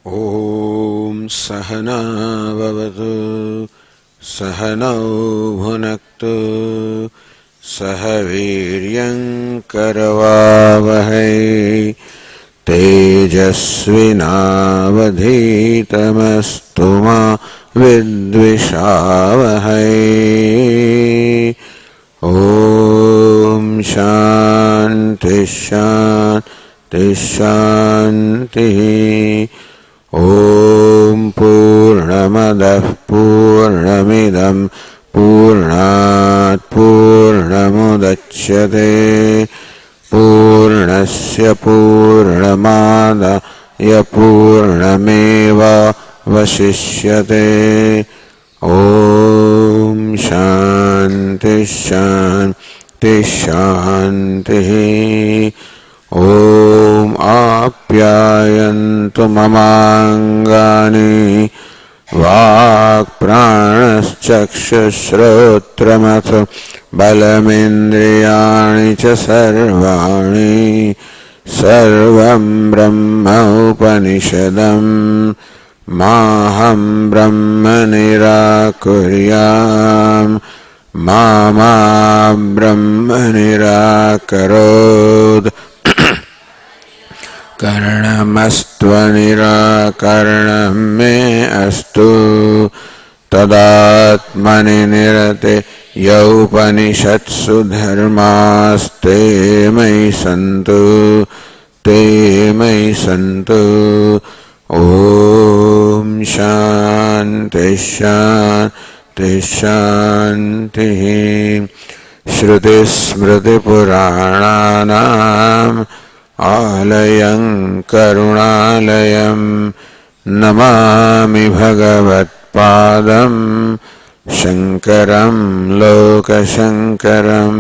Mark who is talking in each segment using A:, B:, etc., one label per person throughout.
A: ॐ सहना भवतु सहनौ भुनक्तु सह वीर्यं करवावहै तेजस्विनावधीतमस्तु मा विद्विषावहै। ॐ शान्ति शान्ति शान्तिः। ॐ पूर्णमदः पूर्णमिदं पूर्णात् पूर्णमुदच्यते पूर्णस्य पूर्णमादाय पूर्णमेवावशिष्यते। ॐ शान्ति शान्ति शान्तिः। ॐ आप्यायन्तु ममाङ्गानि वाक्प्राणश्चक्षुश्रोत्रमथ बलमिन्द्रियाणि च सर्वाणि सर्वं ब्रह्म उपनिषदं माहं ब्रह्म निराकुर्याम् मा ब्रह्म निराकरोत्। करणमस्त्वनिराकरणं मे अस्तु तदात्मनि निरते यौपनिषत्सु धर्मास्ते मयि सन्तु ते मयि सन्तु। ॐ शान्ति शान्ति शान्तिः। श्रुतिस्मृतिपुराणानाम् आलयं करुणालयं नमामि भगवत्पादं शङ्करं लोकशङ्करं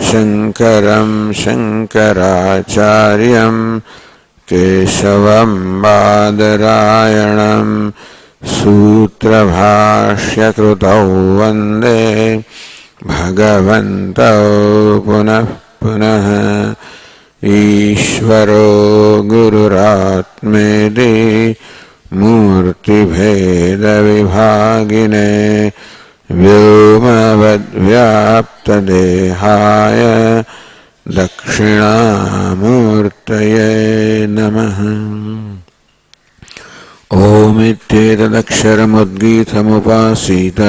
A: शङ्करं शङ्कराचार्यं केशवं बादरायणं सूत्रभाष्यकृतौ वन्दे भगवन्तौ पुनः पुनः। ईश्वरो गुरुरात्मेति मूर्तिभेदविभागिने व्योमवद्व्याप्तदेहाय दक्षिणामूर्तये नमः। ओमित्येतदक्षरमुद्गीतमुपासीत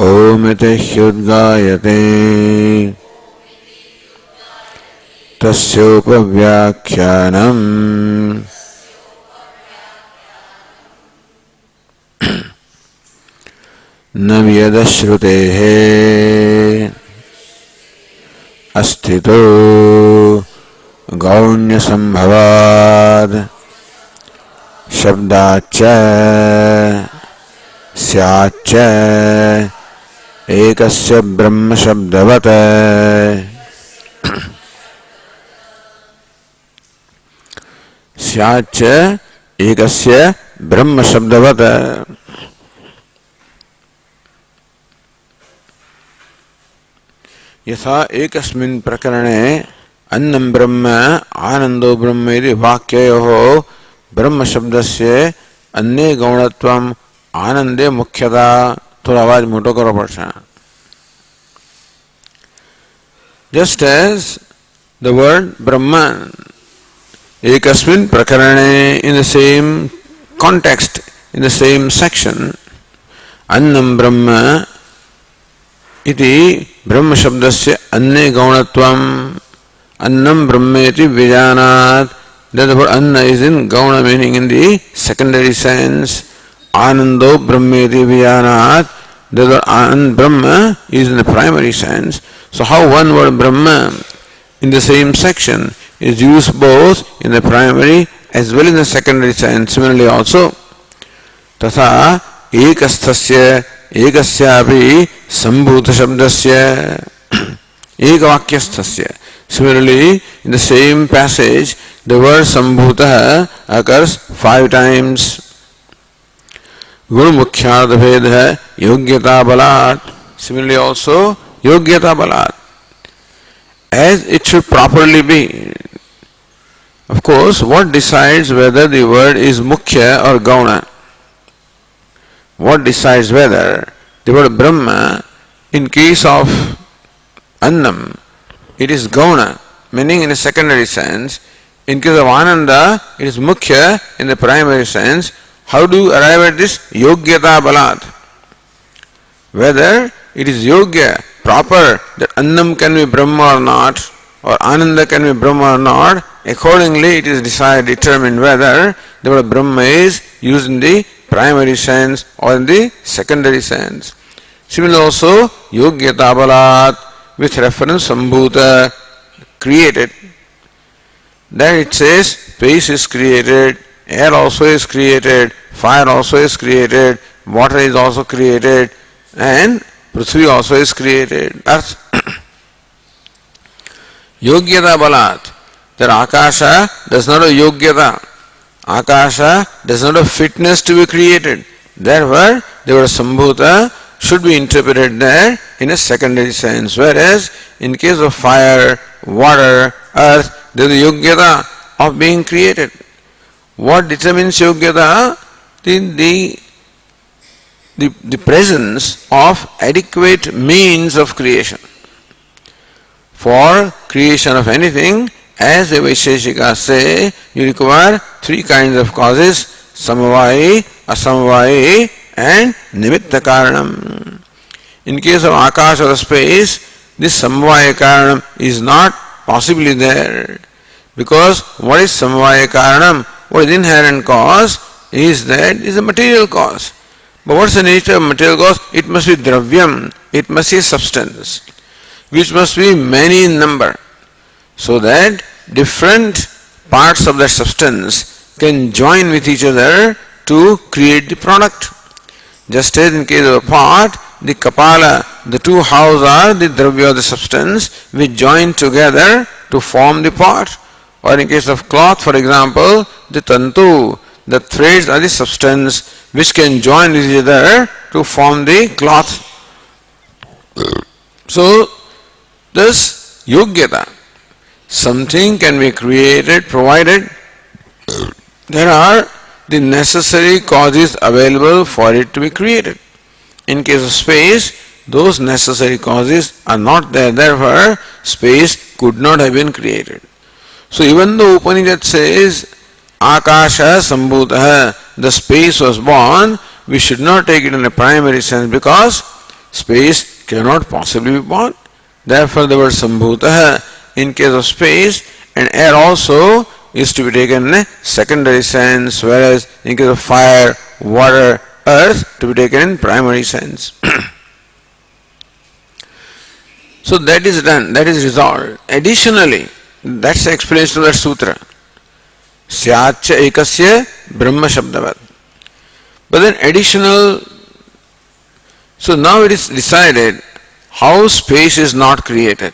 A: ओमिति ह्युद्गायते तस्योपव्याख्यानम् न व्यदश्रुतेः अस्थितो गौण्यसम्भवाद् शब्दाच्च स्याच्च एकस्य ब्रह्म शब्दवत् स्याच्च एकस्य ब्रह्म शब्दवत्। यथा एकस्मिन् प्रकरणे अन्नं ब्रह्म आनन्दो ब्रह्म इति वाक्ययोः ब्रह्म शब्दस्य अन्ये गौणत्वम् आनंदे मुख्यता। थोड़ा आवाज मोटो करो पड़ता। Just as the word Brahman, ekasmin prakarane, in the same context, in the same section, annam Brahma iti Brahma shabdasya anne gaunatvam annam Brahmeti vijanat. That the word anna is in gauna meaning in the secondary sense. Anando Brahmeti Vijanat, the word Brahma is in the primary sense. So how one word Brahma in the same section is used both in the primary as well as in the secondary sense. Similarly also, Tatha ekasthasya ekasyapi sambhuta shabdasya ekavakyasthasya. Similarly, in the same passage, the word sambhuta occurs 5 times. गुण मुख्यार्थ भेद है योग्यता बलात्. Similarly also योग्यता बलात्. as it should properly be. Of course, what decides whether the word is mukhya or gauna? What decides whether the word Brahma, in case of Annam, it is gauna, meaning in a secondary sense. In case of Ananda, it is mukhya in the primary sense. How do you arrive at this? Yogyata balat. Whether it is yogya, proper, that Annam can be Brahma or not, or Ananda can be Brahma or not, accordingly it is determined whether the word Brahma is used in the primary sense or in the secondary sense. Similarly also, yogyata balat, with reference sambhuta, created. There it says space is created, air also is created, fire also is created, water is also created, and Prithvi also is created. Earth. Yogyata balat. That Akasha does not have yogyata. Akasha does not have fitness to be created. Therefore, the word sambhuta should be interpreted there in a secondary sense. Whereas, in case of fire, water, earth, there is a yogyata of being created. What determines yogyata? The presence of adequate means of creation. For creation of anything, as the Vaisheshikas say, you require three kinds of causes: samavayi, asamavayi, and nimitta karanam. In case of akasha or space, this samavaya karanam is not possibly there. Because what is samavaya karanam? What is inherent cause is that it is a material cause. But what is the nature of material cause? It must be dravyam, it must be substance, which must be many in number, so that different parts of that substance can join with each other to create the product. Just as in case of a pot, the kapala, the two halves are the dravya of the substance which join together to form the pot. Or in case of cloth, for example, the tantu, the threads are the substance which can join with each other to form the cloth. So, this yogyata, something can be created provided there are the necessary causes available for it to be created. In case of space, those necessary causes are not there, therefore space could not have been created. So even though Upanishad says Akasha Sambhutaha, the space was born, we should not take it in a primary sense because space cannot possibly be born. Therefore the word Sambhutaha in case of space and air also is to be taken in a secondary sense, whereas in case of fire, water, earth to be taken in primary sense. So that is done, that is resolved. Additionally, that's the explanation of that sutra. Syacha ekasya brahma shabdavat. But then additional, so now it is decided how space is not created.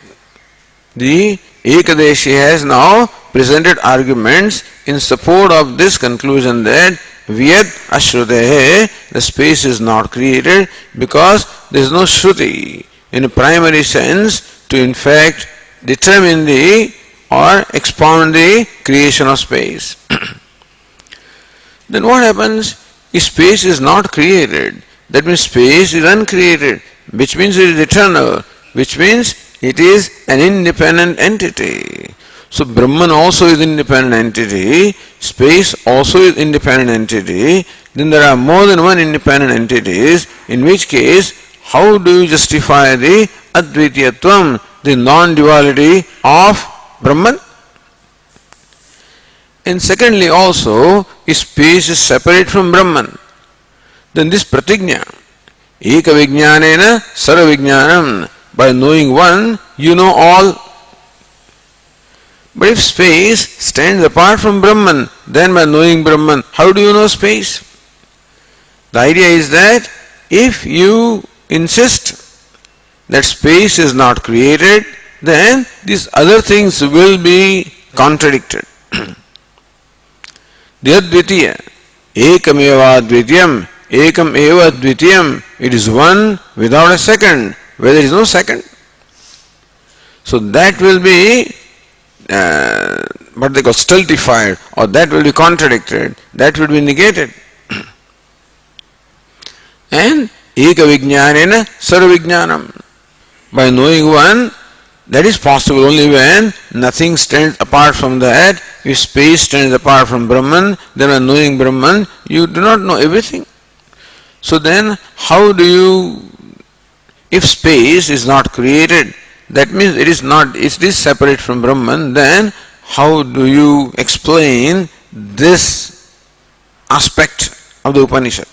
A: The Ekadeshi has now presented arguments in support of this conclusion that Vyad Ashrutehe, the space is not created because there is no Shruti in a primary sense to in fact determine the or expound the creation of space. Then what happens if space is not created? That means space is uncreated, which means it is eternal, which means it is an independent entity. So Brahman also is independent entity, space also is independent entity, then there are more than one independent entities, in which case how do you justify the Advitiyatvam, the non-duality of Brahman? And secondly also, if space is separate from Brahman, then this pratigna, eka vijnanena sarva vijnanam, by knowing one, you know all. But if space stands apart from Brahman, then by knowing Brahman, how do you know space? The idea is that if you insist that space is not created, then these other things will be contradicted. The Advitiya, Ekameva Advitiyam, Ekam Eva Advitiyam, it is one without a second, where there is no second. So that will be what they call stultified, or that will be contradicted, that will be negated. And eka vijnanena sarva vijnanam. By knowing one, that is possible only when nothing stands apart from that. If space stands apart from Brahman, then by knowing Brahman, you do not know everything. So then, how do you, if space is not created, that means it is separate from Brahman, then how do you explain this aspect of the Upanishad?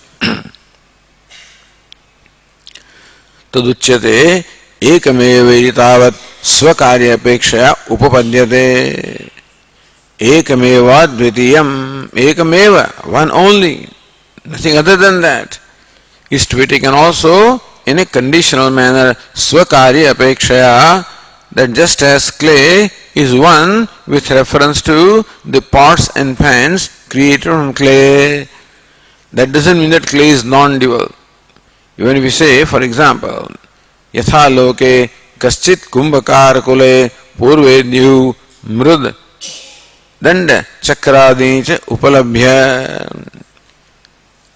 A: Taduchyate ekame tavat swakarya apekshaya upapadyate. Ekameva dvitiyam. Ekameva, one only, nothing other than that, is to be taken also in a conditional manner. Swakarya apekshaya, that just as clay is one with reference to the pots and pans created from clay, that doesn't mean that clay is non-dual. Even if we say, for example, yatha loke kaschit kumbhakar kule purvedyu mrud danda chakradincha upalabhya.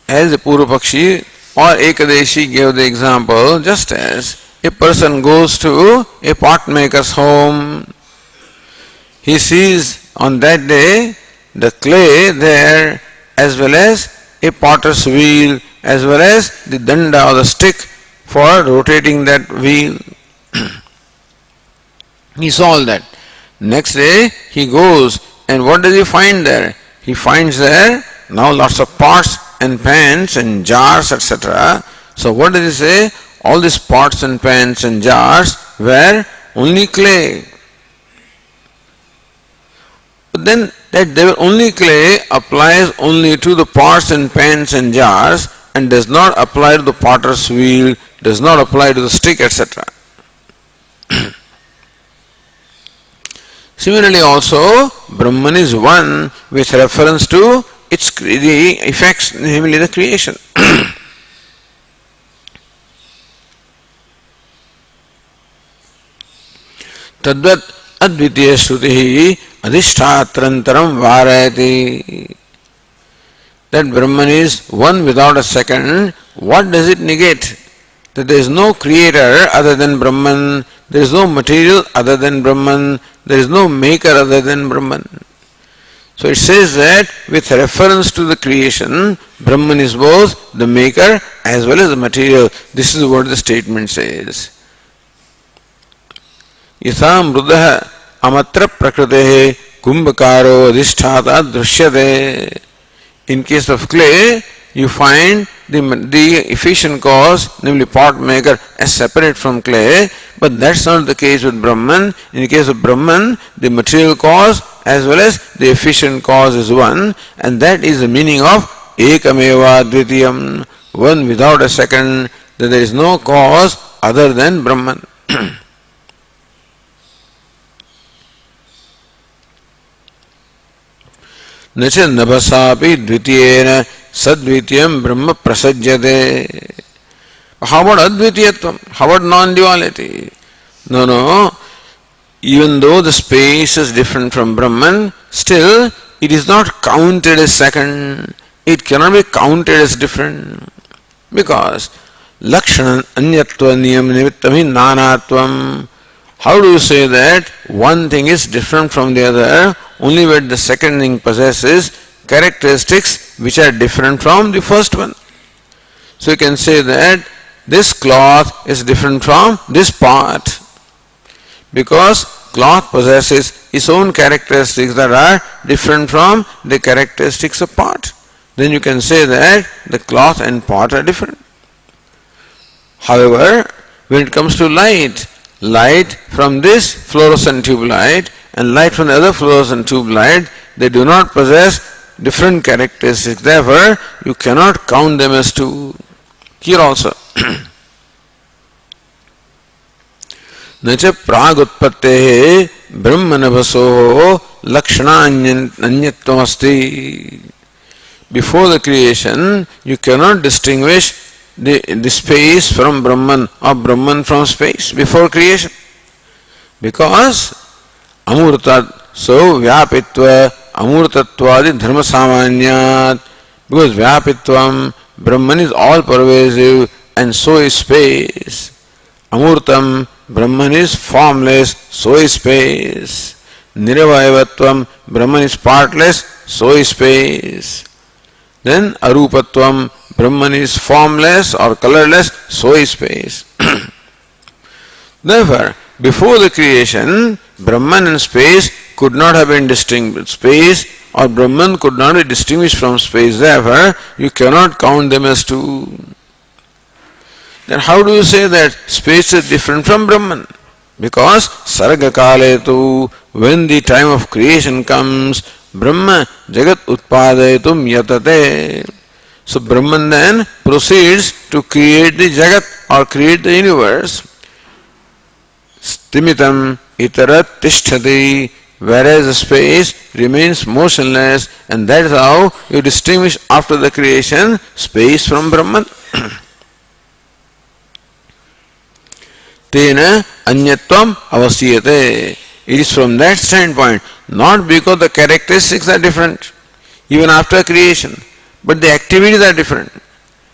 A: As the Purvapakshi or Ekadeshi gave the example, just as a person goes to a pot maker's home, he sees on that day the clay there, as well as a potter's wheel, as well as the danda or the stick for rotating that wheel. He saw all that. Next day he goes, and what does he find there? He finds there now lots of pots and pans and jars, etc. So what does he say? All these pots and pans and jars were only clay. But then that they were only clay applies only to the pots and pans and jars, and does not apply to the potter's wheel, does not apply to the stick, etc. Similarly also, Brahman is one with reference to the effects, namely the creation. Tadvat advitiya shruti adhishtatrantaram varayati. That Brahman is one without a second. What does it negate? That there is no creator other than Brahman, there is no material other than Brahman, there is no maker other than Brahman. So it says that with reference to the creation, Brahman is both the maker as well as the material. This is what the statement says. Yatha mrudah amatra prakritehe kumbhakaro adhisthata drishyate. In case of clay, you find the efficient cause, namely pot maker, as separate from clay, but that's not the case with Brahman. In the case of Brahman, the material cause as well as the efficient cause is one, and that is the meaning of ekameva dvitiyam, one without a second, that there is no cause other than Brahman. Nacha nabhasapi dvitiyena sadvitiyam brahma prasajyate. How about advitiyatvam? How about non-duality? No. Even though the space is different from Brahman, still it is not counted as second. It cannot be counted as different. Because lakshanan anyatva niyam nimittam nanatvam. How do you say that one thing is different from the other? Only when the second thing possesses characteristics which are different from the first one. So you can say that this cloth is different from this pot, because cloth possesses its own characteristics that are different from the characteristics of pot. Then you can say that the cloth and pot are different. However, when it comes to light from this fluorescent tube light and light from the other fluorescent tube light, they do not possess different characteristics. Therefore, you cannot count them as two. Here also. Nacha pragutpattehe brahmanabhasoho lakshana anyatvam asti. Before the creation, you cannot distinguish the space from Brahman or Brahman from space before creation. Because amurtat, so vyapitva amurtatvadi dharma samanyat, because vyapitvam, Brahman is all pervasive and so is space. Amurtam, Brahman is formless, so is space. Niravayavatvam, Brahman is partless, so is space. Then arupatvam, Brahman is formless or colorless, so is space. Therefore, before the creation, Brahman and space could not have been distinguished. Space or Brahman could not be distinguished from space. Therefore, you cannot count them as two. Then how do you say that space is different from Brahman? Because sarga kaletu, when the time of creation comes, Brahma jagat utpadayatum yatate. So Brahman then proceeds to create the jagat or create the universe. Stimitam itarat tishtati, whereas the space remains motionless, and that is how you distinguish after the creation space from Brahman. Tena anyatvam avasiyate. It is from that standpoint, not because the characteristics are different, even after creation, but the activities are different.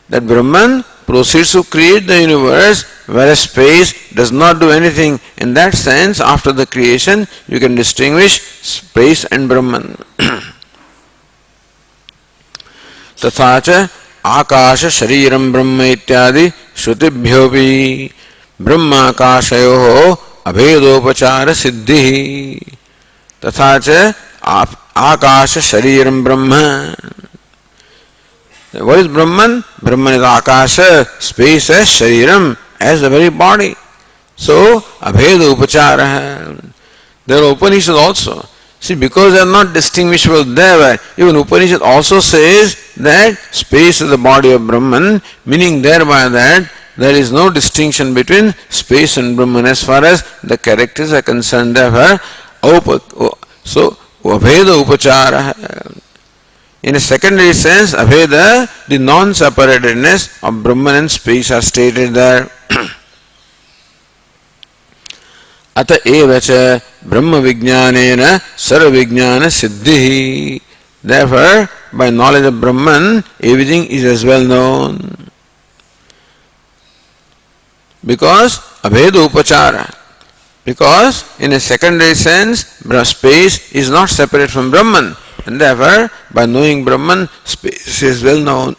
A: That Brahman proceeds to create the universe, whereas space does not do anything. In that sense, after the creation, you can distinguish space and Brahman. तथा च आकाश शरीरम ब्रह्म इत्यादि श्रुतिभ्योपि ब्रह्माकाशयोः अभेदोपचार सिद्धि तथा च आकाश शरीरम ब्रह्म. What is Brahman? Brahman is Akasha, space as Shariram, as the very body. So, Abheda Upachara. There are Upanishads also. See, because they are not distinguishable there, even Upanishad also says that space is the body of Brahman, meaning thereby that there is no distinction between space and Brahman as far as the characters are concerned. Therefore, so, Abheda Upachara. In a secondary sense, Abheda, the non-separatedness of Brahman and space are stated there. Ata eva cha Brahma Vijnanena Sarva Vijnana Siddhi. Therefore, by knowledge of Brahman, everything is as well known. Because Abheda Upachara. Because in a secondary sense, space is not separate from Brahman. And therefore, by knowing Brahman, space is well known.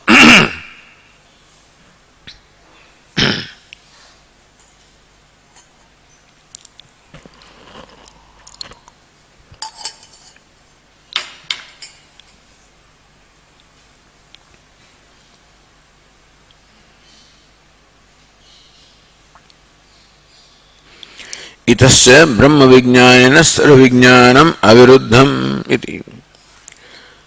A: Itasya Brahma Vijnanena Sarva Vijnanam Aviruddham iti.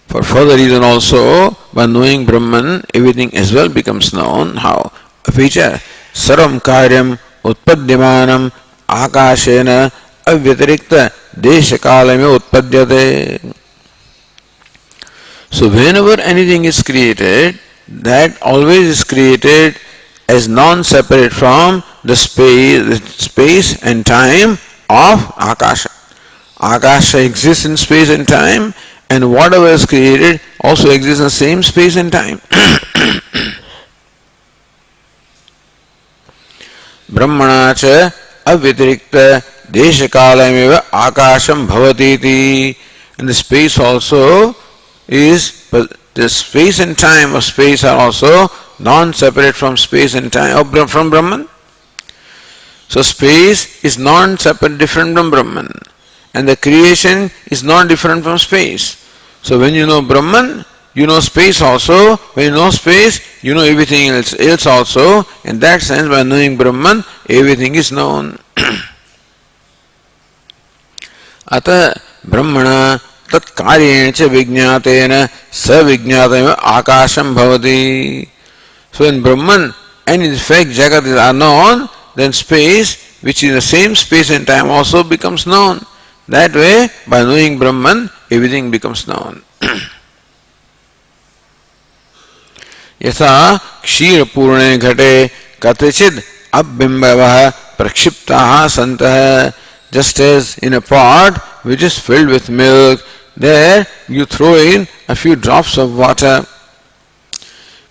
A: For further reason also, by knowing Brahman, everything as well becomes known. How? Apicha Sarvam Karyam Utpadyamanam Akashena Avyatarikta Deshakalame Utpadyate. So whenever anything is created, that always is created as non-separate from the space and time of Akasha. Akasha exists in space and time, and whatever is created also exists in the same space and time. Brahmana cha avyatirikta deshakalameva akasham bhavatiti. And the space also is, the space and time of space are also non-separate from space and time, or from Brahman. So space is non-separate, different from Brahman. And the creation is not different from space. So when you know Brahman, you know space also. When you know space, you know everything else also. In that sense, by knowing Brahman, everything is known. Ata Brahmana tat karyena cha vijñātena sa vijñātena akasham bhavati. So when Brahman and in fact Jagat are known, then space, which is the same space and time, also becomes known. That way, by knowing Brahman, everything becomes known. Yatha kshira purne ghate katechid abbimbavah prakshiptaha santah. just as in a pot which is filled with milk, there you throw in a few drops of water.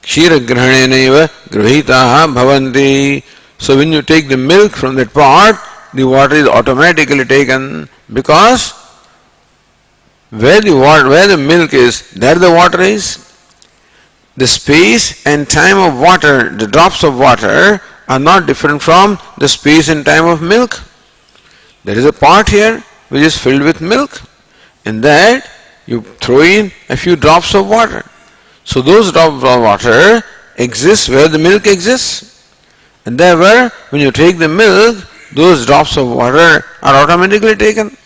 A: Kshigrahanenaiva grahitaha bhavanti. So when you take the milk from that pot, the water is automatically taken, because where the milk is, there the water is. The space and time of water, the drops of water, are not different from the space and time of milk. There is a pot here which is filled with milk. In that you throw in a few drops of water. So those drops of water exist where the milk exists. And therefore, when you take the milk, those drops of water are automatically taken.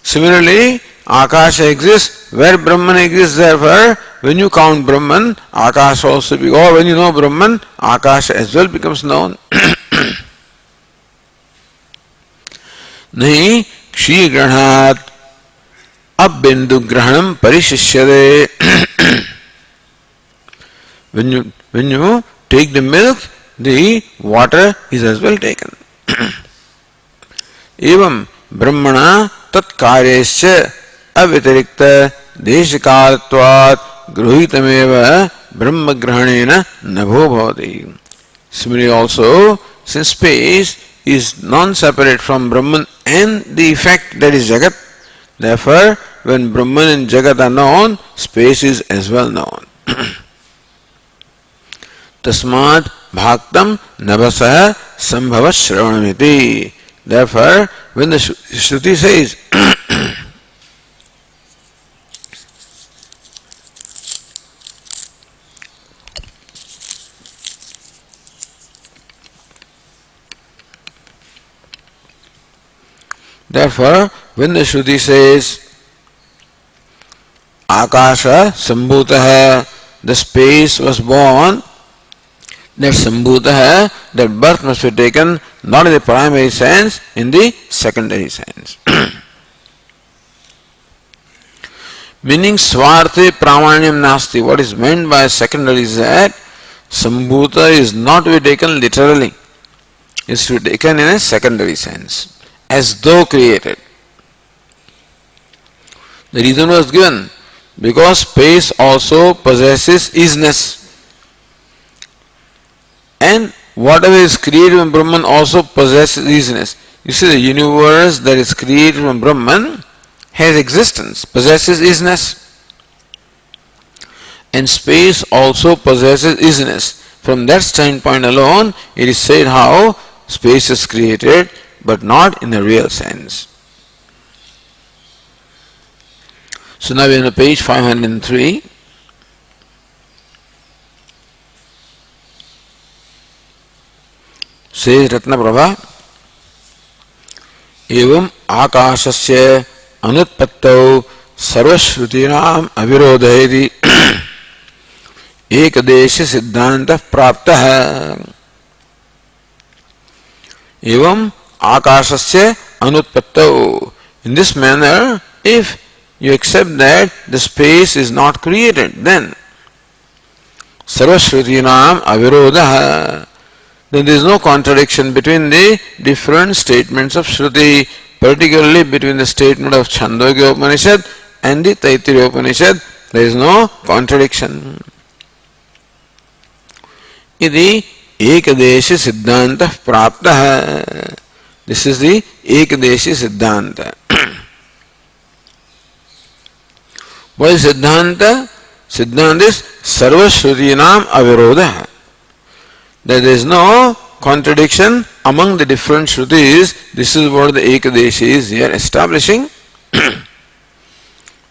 A: Similarly, Akasha exists where Brahman exists. Therefore, when you count Brahman, Akasha also becomes, or when you know Brahman, Akasha as well becomes known. Nahi kshigrhanat abindu grahanam parishishyade. When you take the milk, the water is as well taken. Evam brahmana tatkaryasya avitarikta deshikalatvat gruhitameva brahmagrahanena nabho bhavati. Similarly also, since space is non-separate from Brahman and the effect that is Jagat, therefore when Brahman and Jagat are known, space is as well known. Tasmat bhaktam nabasah sambhava shravanamiti. Therefore, when the Shruti says therefore, when the Shruti says Akasha sambhutah, the space was born, that sambhutah, that birth must be taken not in the primary sense, in the secondary sense. Meaning swarthe pramanyam nasti. What is meant by secondary is that sambhuta is not to be taken literally. It is to be taken in a secondary sense, as though created. The reason was given because space also possesses isness. And whatever is created from Brahman also possesses isness. You see, the universe that is created from Brahman has existence, possesses isness. And space also possesses isness. From that standpoint alone, it is said how space is created, but not in a real sense. So now we are on page 503. Says Ratnaprabha, एवं आकाशस्य अनुत्पत्तौ सर्वश्रुतीनाम अविरोधेति एकदेश सिद्धांतः प्राप्तः. एवं आकाशस्य अनुत्पत्तौ. In this manner, if you accept that the space is not created, then सर्वश्रुतीनाम अविरोधः, then there is no contradiction between the different statements of Shruti, particularly between the statement of Chhandogya Upanishad and the Taittiriya Upanishad. There is no contradiction. Iti Ekadeshi Siddhanta Praptaha. This is the Ekadeshi Siddhanta. What is Siddhanta? Siddhanta is Sarva Shrutinam Avirodha. That there is no contradiction among the different Shrutis. This is what the Ekadeshi is here establishing.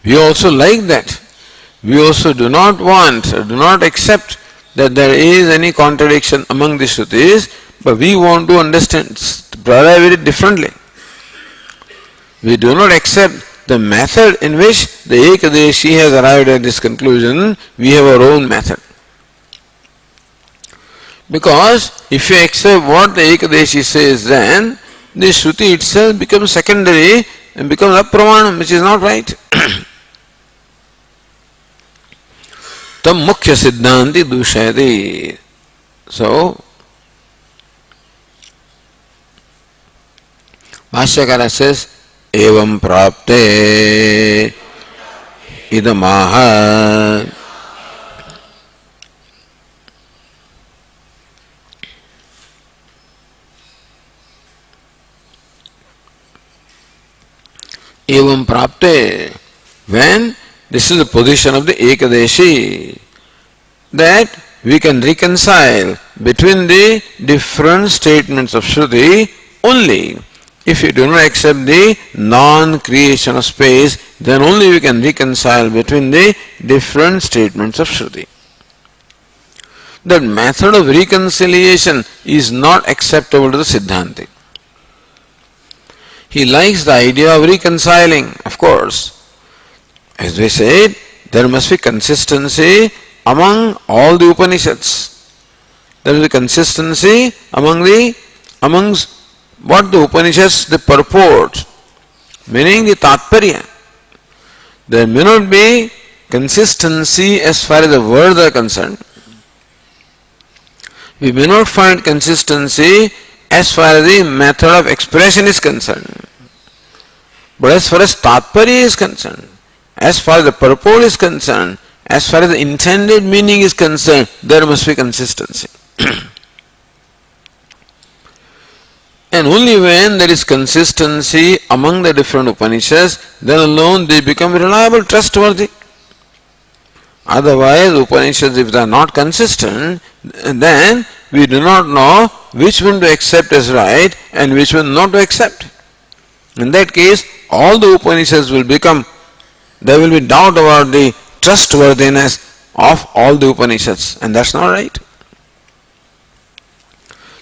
A: We also like that. We also do not want, do not accept that there is any contradiction among the Shrutis, but we want to understand Prabhupada very differently. We do not accept the method in which the Ekadeshi has arrived at this conclusion. We have our own method. Because if you accept what the Ekadeshi says, then the Shruti itself becomes secondary and becomes apramanam, which is not right. Tam mukhya siddhanti dushayati. So, Bhashyakara says, Evam prapte idamaha. Evam prapte. When this is the position of the Ekadeshi, that we can reconcile between the different statements of Shruti only if you do not accept the non-creation of space, then only we can reconcile between the different statements of Shruti. That method of reconciliation is not acceptable to the Siddhanti. He likes the idea of reconciling, of course. As we said, there must be consistency among all the Upanishads. There is a consistency amongst what the Upanishads, the purport, meaning the Tatparya. There may not be consistency as far as the words are concerned. We may not find consistency as far as the method of expression is concerned. But as far as Tatparya is concerned, as far as the purport is concerned, as far as the intended meaning is concerned, there must be consistency. And only when there is consistency among the different Upanishads, then alone they become reliable, trustworthy. Otherwise, Upanishads, if they are not consistent, then we do not know which one to accept as right and which one not to accept. In that case, all the Upanishads will become, there will be doubt about the trustworthiness of all the Upanishads, and that's not right.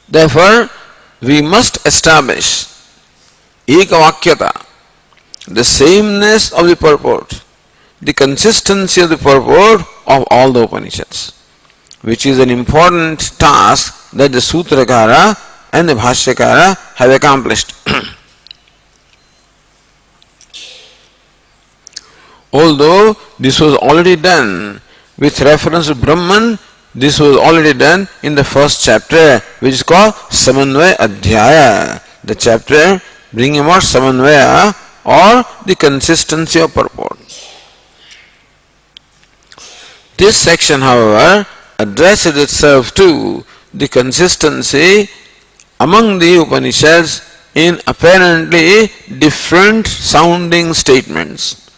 A: Therefore, we must establish ekavakyata, the sameness of the purport, the consistency of the purport of all the Upanishads, which is an important task that the Sutrakara and the Bhashyakara have accomplished. Although this was already done with reference to Brahman, this was already done in the first chapter, which is called Samanvaya Adhyaya, the chapter bringing about Samanvaya or the consistency of purport. This section, however, addresses itself to the consistency among the Upanishads in apparently different sounding statements,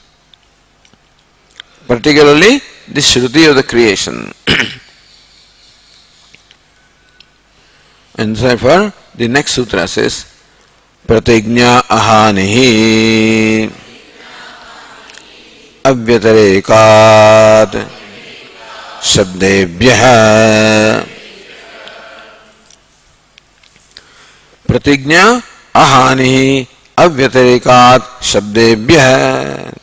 A: particularly the Shruti of the creation. And therefore, the next sutra says, Pratignya ahanihi avyatarekat shabdebhyah. Pratignya ahanihi avyatarekat shabdebhyah.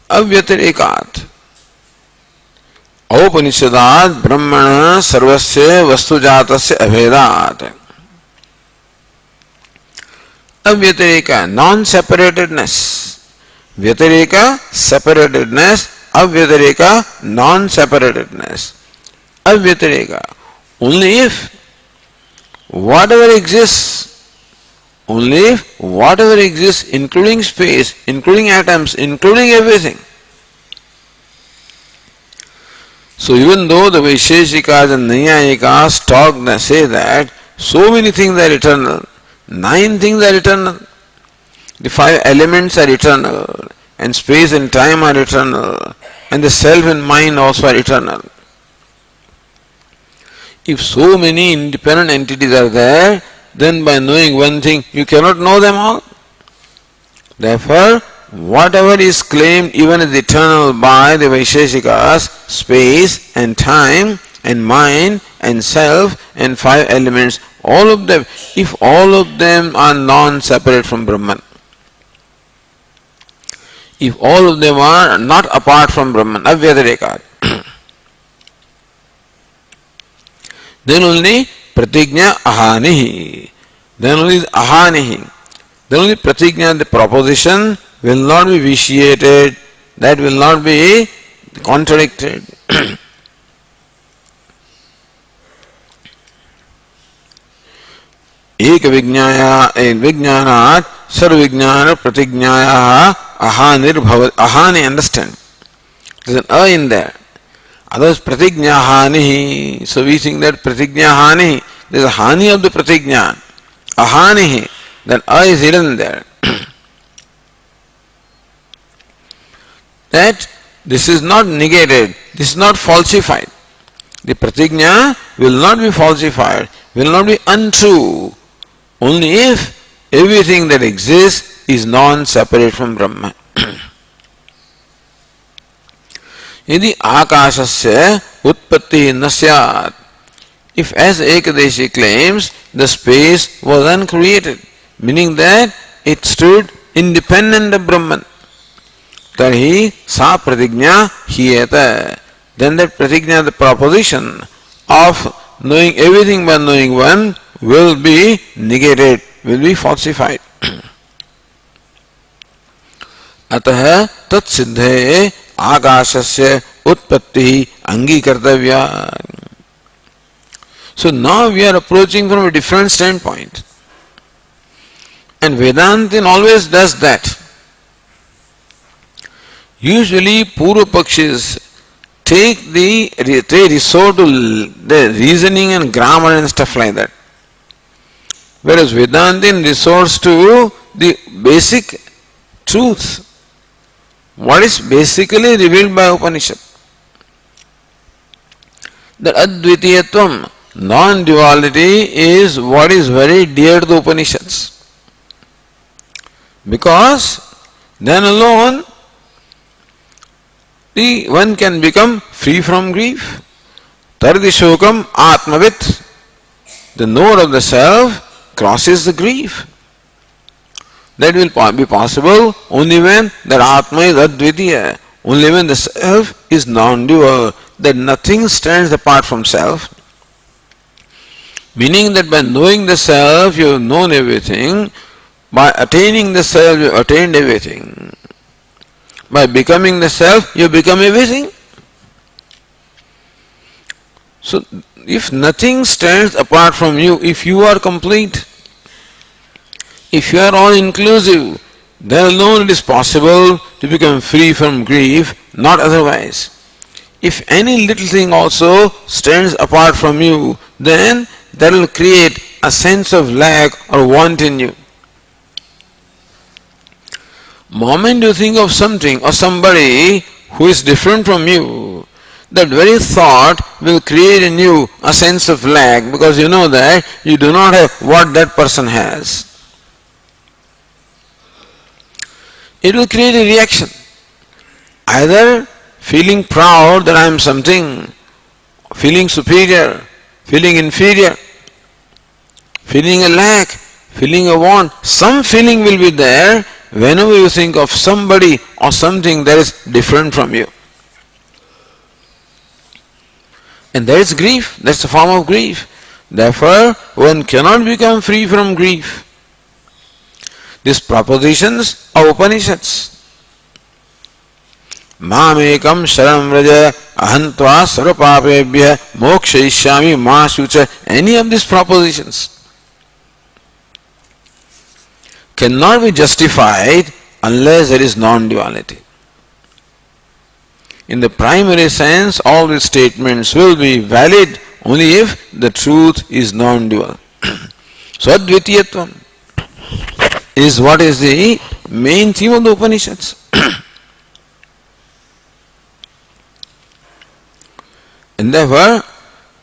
A: Avyatarekat. औपनिषदात् ब्रह्मण सर्वस्य वस्तुजातस्य अभेदात्. Avyatharika, non-separatedness. Vyatharika, separatedness. Avyatharika, non-separatedness. Avyatharika, only if whatever exists, including space, including atoms, including everything. So even though the Vaisheshikas and Naiyayikas say that so many things are eternal, 9 things are eternal, the 5 elements are eternal, and space and time are eternal, and the self and mind also are eternal. If so many independent entities are there, then by knowing one thing, you cannot know them all. Therefore, whatever is claimed even as eternal by the Vaisheshikas, space and time and mind and self and 5 elements, all of them, if all of them are non-separate from Brahman, if all of them are not apart from Brahman, avyatarekat, then only pratignya ahanihi, then only pratignya, the proposition, will not be vitiated, that will not be contradicted. एक विज्ञानात् सर्वविज्ञान प्रतिज्ञायाः ahanirбhavat. Ahani, understand. There's an a in there. Others pratignya hani. So we think that pratignya hani. There is a hani of the pratignya. Ahani. Then a is hidden there. That this is not negated. This is not falsified. The pratignya will not be falsified, will not be untrue, only if everything that exists is non-separate from Brahma. Yadi akashasya utpatti na syat. If, as Ekadeshi claims, the space was uncreated, meaning that it stood independent of Brahman, tarhi sa pratignya hiyata. Then that pratignya, the proposition of knowing everything by knowing one, will be negated, will be falsified. अतः तत्सिद्धे आकाशस्य उत्पत्ति अंगीकर्तव्या. So now we are approaching from a different standpoint. And Vedantin always does that. Usually Purva Pakshis they resort to the reasoning and grammar and stuff like that. Whereas Vedantin resorts to the basic truth. What is basically revealed by Upanishad. That Advitiyatvam, non-duality, is what is very dear to the Upanishads. Because then alone one can become free from grief. Tardishokam atmavit. The knower of the self crosses the grief. That will be possible only when that Atma is Advitiya, only when the self is non-dual, that nothing stands apart from self. Meaning that by knowing the self you have known everything, by attaining the self you have attained everything. By becoming the self, you become everything. So, if nothing stands apart from you, if you are complete, if you are all-inclusive, then alone it is possible to become free from grief, not otherwise. If any little thing also stands apart from you, then that will create a sense of lack or want in you. Moment you think of something or somebody who is different from you, that very thought will create in you a sense of lack, because you know that you do not have what that person has. It will create a reaction. Either feeling proud that I am something, feeling superior, feeling inferior, feeling a lack, feeling a want. Some feeling will be there whenever you think of somebody or something that is different from you. And that is grief. That's a form of grief. Therefore, one cannot become free from grief. These propositions are Upanishads. Mamekam sharam vraja ahantva sarvapapebhya mokshayishyami ma shucha. Any of these propositions cannot be justified unless there is non-duality. In the primary sense, all these statements will be valid only if the truth is non-dual. So Advitiyatvam is what is the main theme of the Upanishads. And therefore,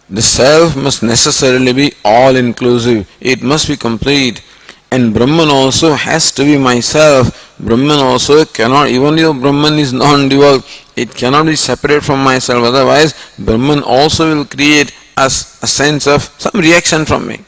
A: the self must necessarily be all-inclusive. It must be complete. And Brahman also has to be myself. Brahman also cannot, even though Brahman is non-dual, it cannot be separate from myself. Otherwise, Brahman also will create a sense of some reaction from me.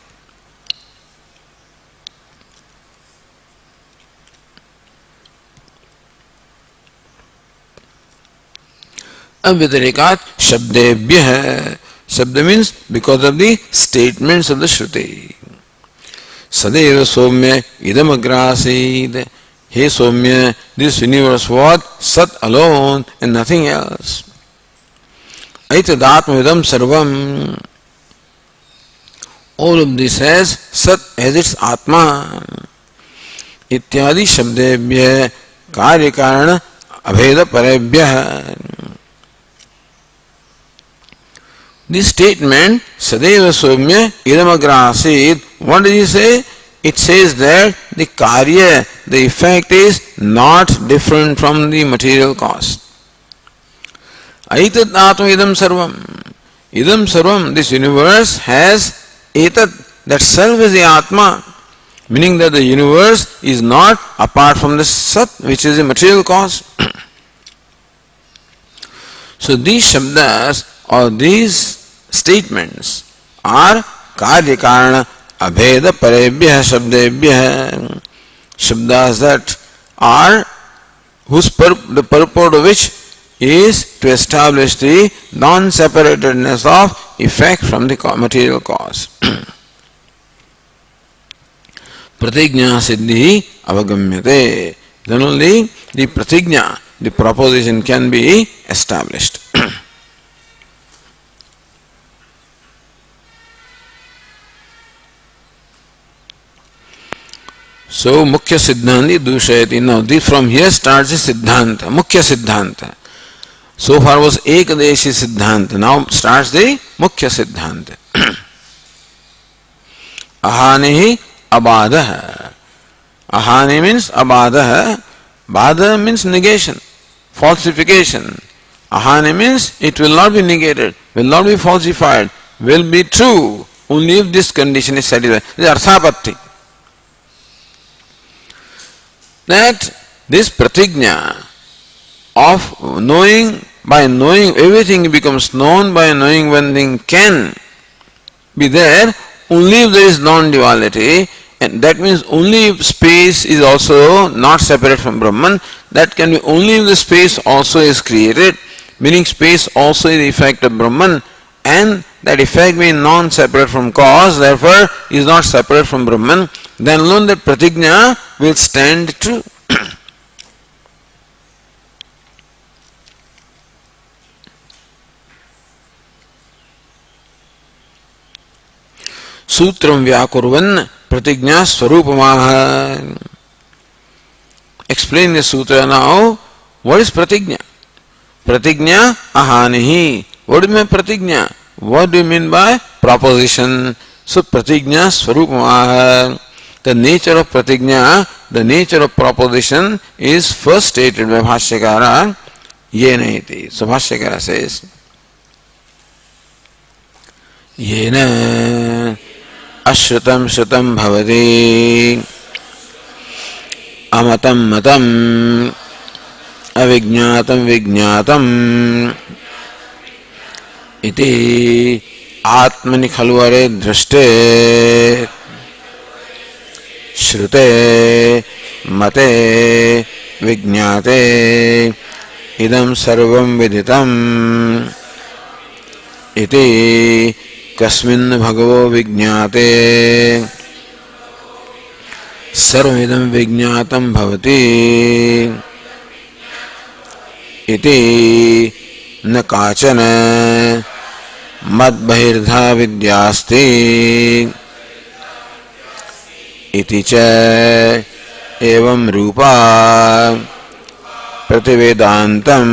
A: Avyatarikat shabdebhyah. Shabda means because of the statements of the Shruti. Sadeva Somya idam agrasid. Hey Somya, this universe was Sat alone and nothing else. Aitadatma idam sarvam. All of this has Sat as its Atma. Ityadi Shabdebhya Karya Karana Abheda Parebhya. This statement, Sadeva Soumya Idamagrasid, what does he say? It says that the Karya, the effect is not different from the material cause. Aitat Atma Idam Sarvam. Idam Sarvam, this universe has Etat, that self is the Atma, meaning that the universe is not apart from the Sat, which is the material cause. So these Shabdas or these statements are Karya Karana Abheda Parebhya Shabdebhya, Shabdas that are the purport of which is to establish the non-separatedness of effect from the material cause. Pratigna Siddhi Avagamyate. Then only the pratigna, the proposition can be established. So, Mukhya Siddhanti Dushayati. Now, from here starts the Siddhanta, Mukhya Siddhanta. So far was Ekadeshi Siddhanta. Now starts the Mukhya Siddhanta. Ahanihi Abadaha. Ahani means Abadaha. Bada means negation, falsification. Ahani means it will not be negated, will not be falsified, will be true only if this condition is satisfied. This is Arthapatti. That this pratigna of knowing, by knowing everything becomes known, by knowing one thing can be there only if there is non-duality, and that means only if space is also not separate from Brahman. That can be only if the space also is created, meaning space also is the effect of Brahman, and that effect being non-separate from cause, therefore is not separate from Brahman. Then alone that pratigna will stand true. Sutram Vyakurvan Pratigna Swarupamaha. Explain the sutra now. What is pratigna? Pratigna ahanihi. What do you mean pratigna? What do you mean by proposition? So pratigna swarupamaha. The nature of pratigna, the nature of proposition is first stated by Bhashyakara. Yena iti. So Bhashyakara says, Yena Ashrutam Shrutam Bhavati Amatam Matam Avijñātam Vijñātam Iti Atmani Khalvare Drashte Shrute Mate Vijñāte Idam Sarvam Viditam Iti Kasmin Bhagavo Vijñāte Sarvedam Vijñātam Bhavati Iti Nakachana Madbhirdha Vidyasti Iti Cha Evam Rupa Prativedantam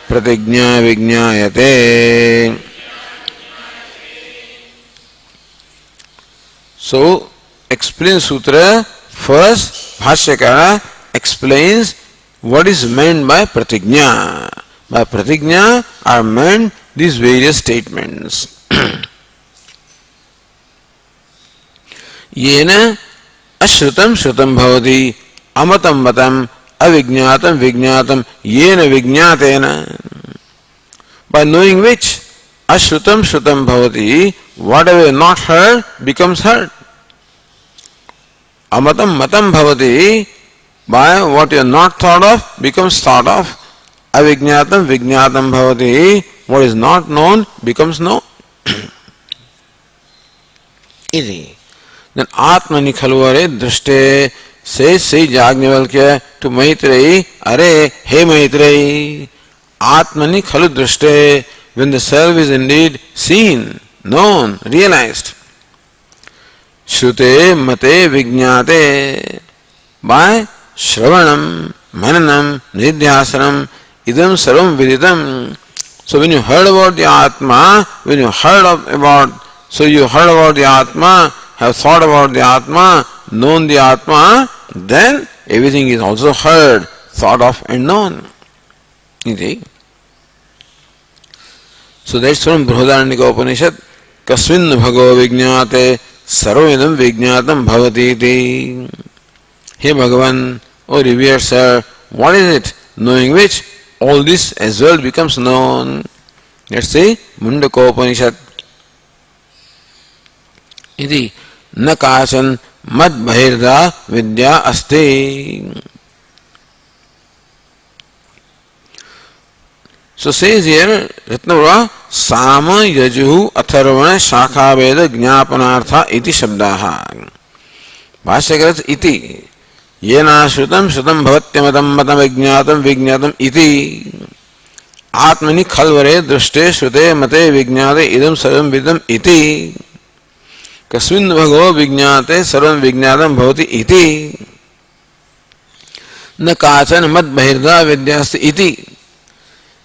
A: Pratigna Vijñāyate. So, explain sutra. First, Bhashyakara explains what is meant by pratigna. By pratigna are meant these various statements. Yena ashrutam shrutam bhavati amatam matam avijñātam vijñātam yena vijñātena. By knowing which ashrutam shrutam bhavati, whatever not heard becomes heard. Amatam matam bhavati, by what you are not thought of becomes thought of. Avijñātam vijñātam bhavati, what is not known becomes known. Iti. Then Atmani Khalvare Drashte says Yajnavalkya to Maitreyi, Are, hey Maitreyi, Atmani Khalu Drashte, when the self is indeed seen, known, realized. Shrute mate vijñāte, by Shravanam, Mananam, Nidhyasanam, Idam Sarvam Viditam. So when you heard about the Atma, you heard about the Atma, have thought about the Atma, known the Atma, then everything is also heard, thought of and known. So that's from Brihadaranyaka Upanishad. Kasmin bhago vijñāte sarvedam vijñātam bhavati iti. Hey Bhagavan, O revered sir, what is it knowing which all this as well becomes known? Let's say Mundaka Upanishad. Iti na kāchan mad bhirda vidya asti. So says here, Ratnavara, Sama Yajuhu Atharvana Shakha Veda Jnapanartha iti Shabdaha. Bhashyakarat iti. Yena Shrutam Shrutam Bhavatyamatam Matam Vijñātam Vijñātam iti. Atmani Khalvare Drushte Shrute Mate Vijñāte Idam Sarvam Vidam iti. Kasmin Bhago Vijñāte Sarvam Vijñātam Bhavati iti. Na Kāchan Mad Bhirda Vidyasti iti.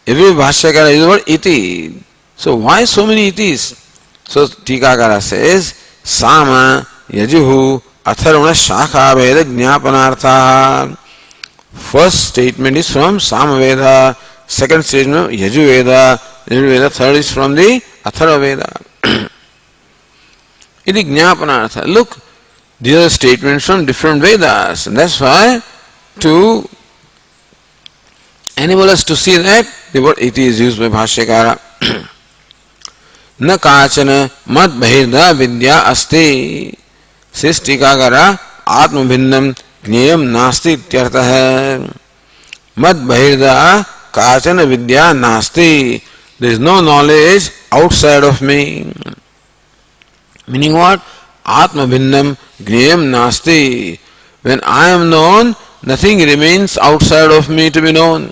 A: Every Bhashyakara is the word iti. So why so many itis? So Tikakara says, Sama Yajuhu Atharvana Shakha Veda Jnapanartha. First statement is from Sama Veda, second statement Yaju Veda, third is from the Atharva Veda. Iti Jnapanartha. Look, these are statements from different Vedas, and that's why to enable us to see that the word iti is used by Bhashyakara. Na kāchana mad bhirda vidya asti. Says Tikakara, Atma bhinnam jneyam nasti ityartah. Mad bhirda kāchana vidya nasti. There is no knowledge outside of me. Meaning what? Atma bhinnam jneyam nasti. When I am known, nothing remains outside of me to be known.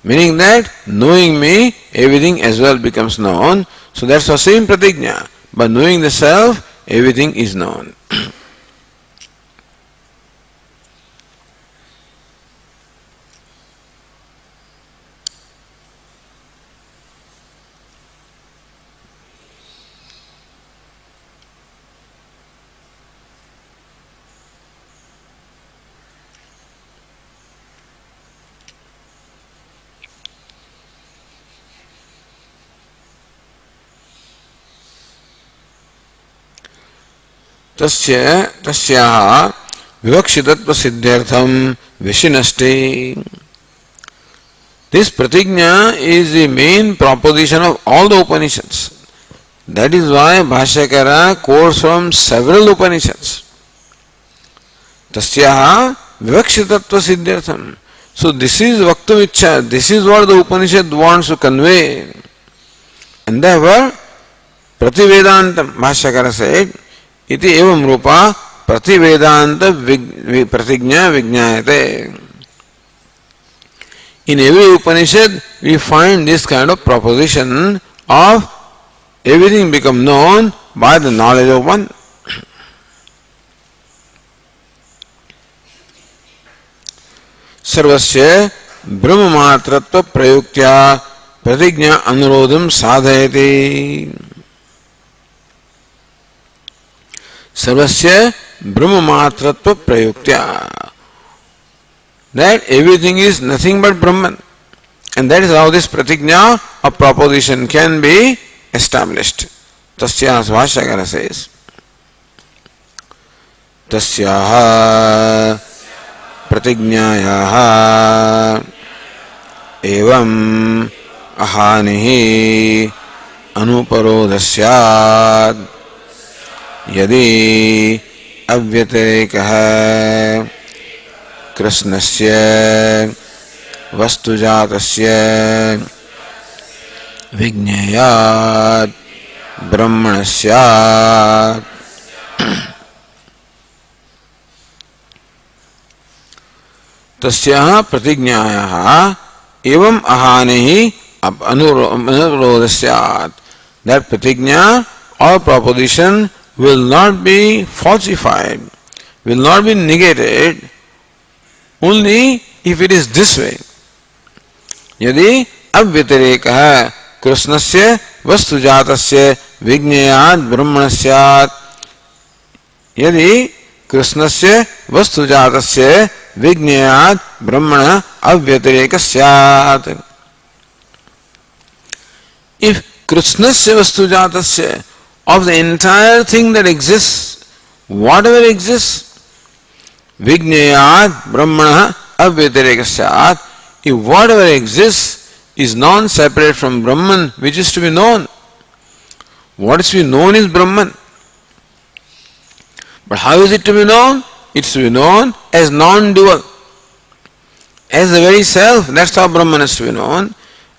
A: Meaning that knowing me, everything as well becomes known. So that's the same pratigna. By knowing the self, everything is known. तस्याः विवक्षितत्व सिद्ध्यर्थम विशिनष्टे. This pratigna is the main proposition of all the Upanishads. That is why Bhashyakara quotes from several Upanishads. Tasyaha vivakshitatva siddhyartham. So this is Vaktumichha. This is what the Upanishad wants to convey. And therefore, Prativedantam, Bhashyakara said, iti evam rupa Prativedanta pratigna vijñāyate. In every Upanishad, we find this kind of proposition of everything become known by the knowledge of one. Sarvasya brahmamatratva prayuktya pratigna anurodham sadhayati. Sarvasya brahmamatratva prayuktya. That everything is nothing but Brahman. And that is how this pratigna of proposition can be established. Tasyaha Bhashyakara says, Tasyaha pratignayaha evam ahanihi anuparodhasyad yadi avyatirekah कृष्णस्य वस्तुजातस्य विज्ञेयात् ब्रह्मणस्यात्. तस्याः प्रतिज्ञायाः एवं अहानिः अनुरोधस्यात्. that pratigna or proposition will not be falsified, will not be negated only if it is this way. यदि अव्यतिरेकः कृष्णस्य वस्तुजातस्य विज्ञेयात् ब्रह्मणस्यात्, यदि कृष्णस्य वस्तुजातस्य विज्ञेयात् ब्रह्मणः अव्यतिरेकस्यात्. If कृष्णस्य वस्तुजातस्य, of the entire thing that exists, whatever exists, विज्ञेयात् ब्रह्मणः अव्यतिरेकस्यात्, if whatever exists is non-separate from Brahman, which is to be known. What is to be known is Brahman. But how is it to be known? It's to be known as non-dual, as the very self. That's how Brahman is to be known,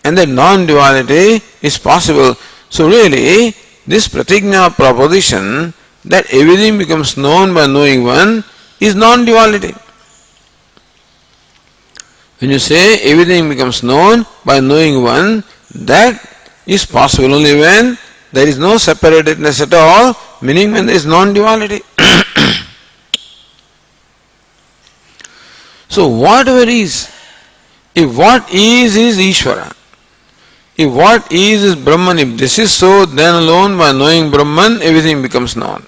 A: and that non-duality is possible. So really, this pratigna proposition that everything becomes known by knowing one is non-duality. When you say everything becomes known by knowing one, that is possible only when there is no separatedness at all, meaning when there is non-duality. So whatever is, if what is Ishvara, if what is Brahman, if this is so, then alone by knowing Brahman everything becomes known.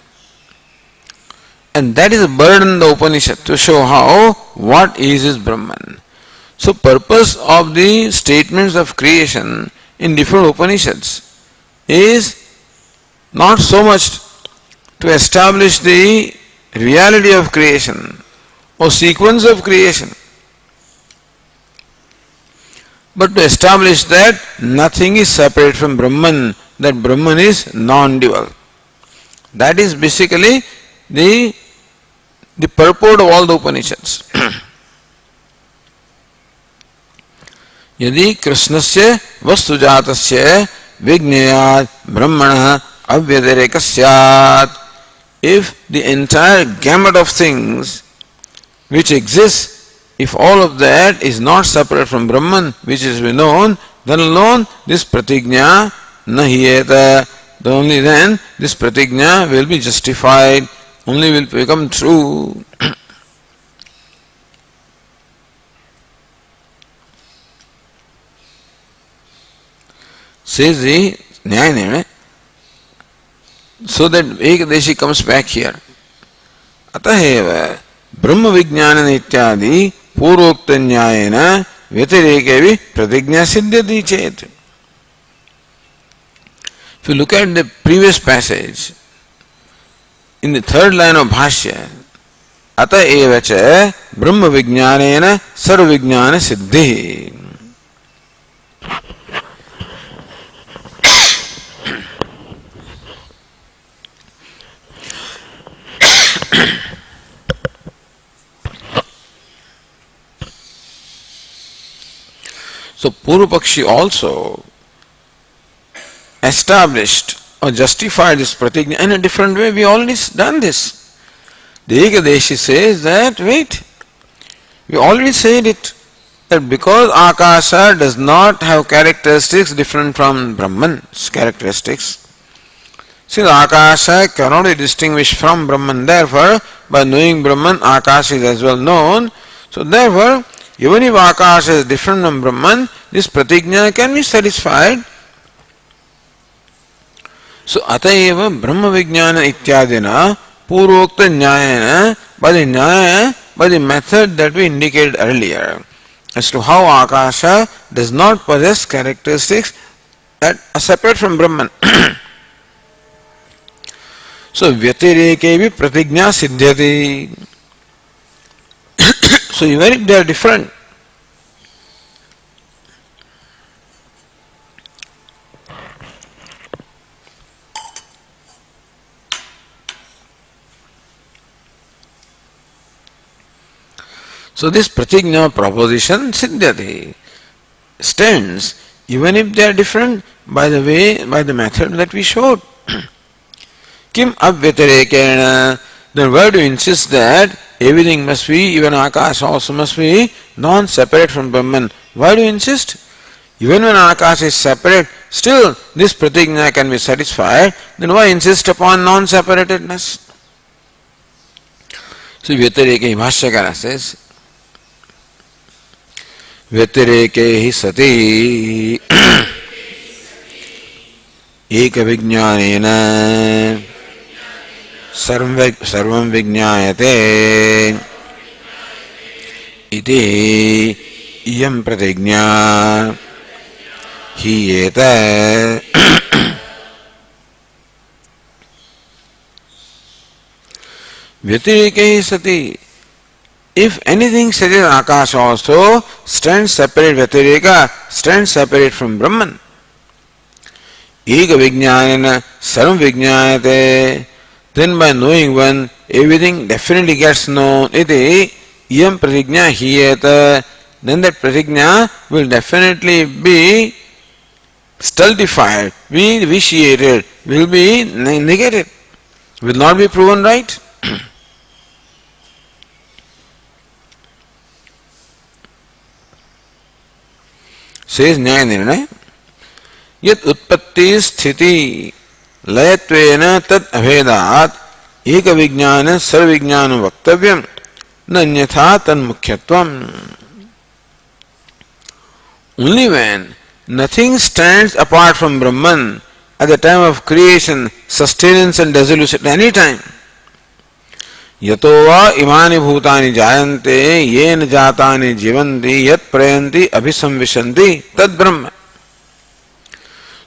A: And that is a burden in the Upanishad to show how what is Brahman. So purpose of the statements of creation in different Upanishads is not so much to establish the reality of creation or sequence of creation, but to establish that nothing is separate from Brahman, that Brahman is non-dual. That is basically the purport of all the Upanishads. यदि कृष्णस्य वस्तुजातस्य विज्ञेयात् ब्रह्मणः अव्यतिरेकस्यात्, if the entire gamut of things which exists, if all of that is not separate from Brahman, which is known, then alone this pratigna nahiyeta, only then this pratigna will be justified, only will become true. Says the Nyaya, so that Ekadeshi comes back here. Ataheva Brahma Vijnana Ityadi Purokta Nyayena Vyatirekevi Pratigna Siddhyati Chet. If you look at the previous passage, in the third line of Bhashya, Ataeva cha Brahma Vijnanena Sarva Vijnana Siddhi. So Purvapakshi also established or justified this pratigna in a different way. We already done this. The Ekadeshi says that, wait, we already said it, that because Akasha does not have characteristics different from Brahman's characteristics, since Akasha cannot be distinguished from Brahman, therefore by knowing Brahman, Akasha is as well known. So therefore, even if Akasha is different from Brahman, this pratigna can be satisfied. So Atayeva Brahma Vijnana Ityadina Purvokta Nyayana, by the Nyaya, by the method that we indicated earlier, as to how Akasha does not possess characteristics that are separate from Brahman. So Vyatirekevi Pratigna Siddhyati. So even if they are different, so this pratigna proposition siddhyati stands even if they are different by the way, by the method that we showed. Kim avyatirekena, then why do you insist that everything must be, even Akasha also must be non-separate from Brahman? Why do you insist? Even when Akasha is separate still this pratigna can be satisfied, then why insist upon non-separatedness? So Vyatireke Bhashyakara says, Vyatireke hi sati eka vijnanena sarvam vijnayate iti iyam pratigna hiyeta. Vyatireke sati. If anything such as Akash also stands separate, Vyatireka stands separate from Brahman. Eka vijnanena sarvam vijnayate. Then by knowing one, everything definitely gets known. Iti iyam pratigna hiyeta. Then that pratigna will definitely be stultified, be vitiated, will be negated, will not be proven right. Says Nyaya Nirnaya, Yat utpatti sthiti layatvena tat abhedat eka vijnana sarvijnana vaktavyam nanyatha tan mukhyatvam. Only when nothing stands apart from Brahman at the time of creation, sustenance and dissolution at any time. Yatova imani bhutani jayante yen jatani jivanti yat prayanti abhisamvishanti tad brahma.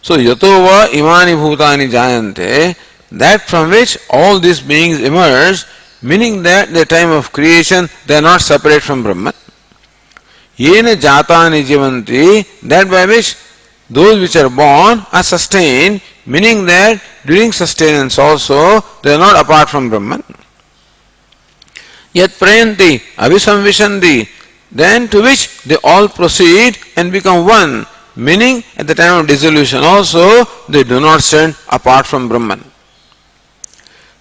A: So yatova imani bhutani jayante, that from which all these beings emerge, meaning that at the time of creation they are not separate from Brahman. Yen jatani jivanti, that by which those which are born are sustained, meaning that during sustenance also they are not apart from Brahman. Yat prayanti abhisamvishanti, then to which they all proceed and become one, meaning at the time of dissolution also they do not stand apart from Brahman.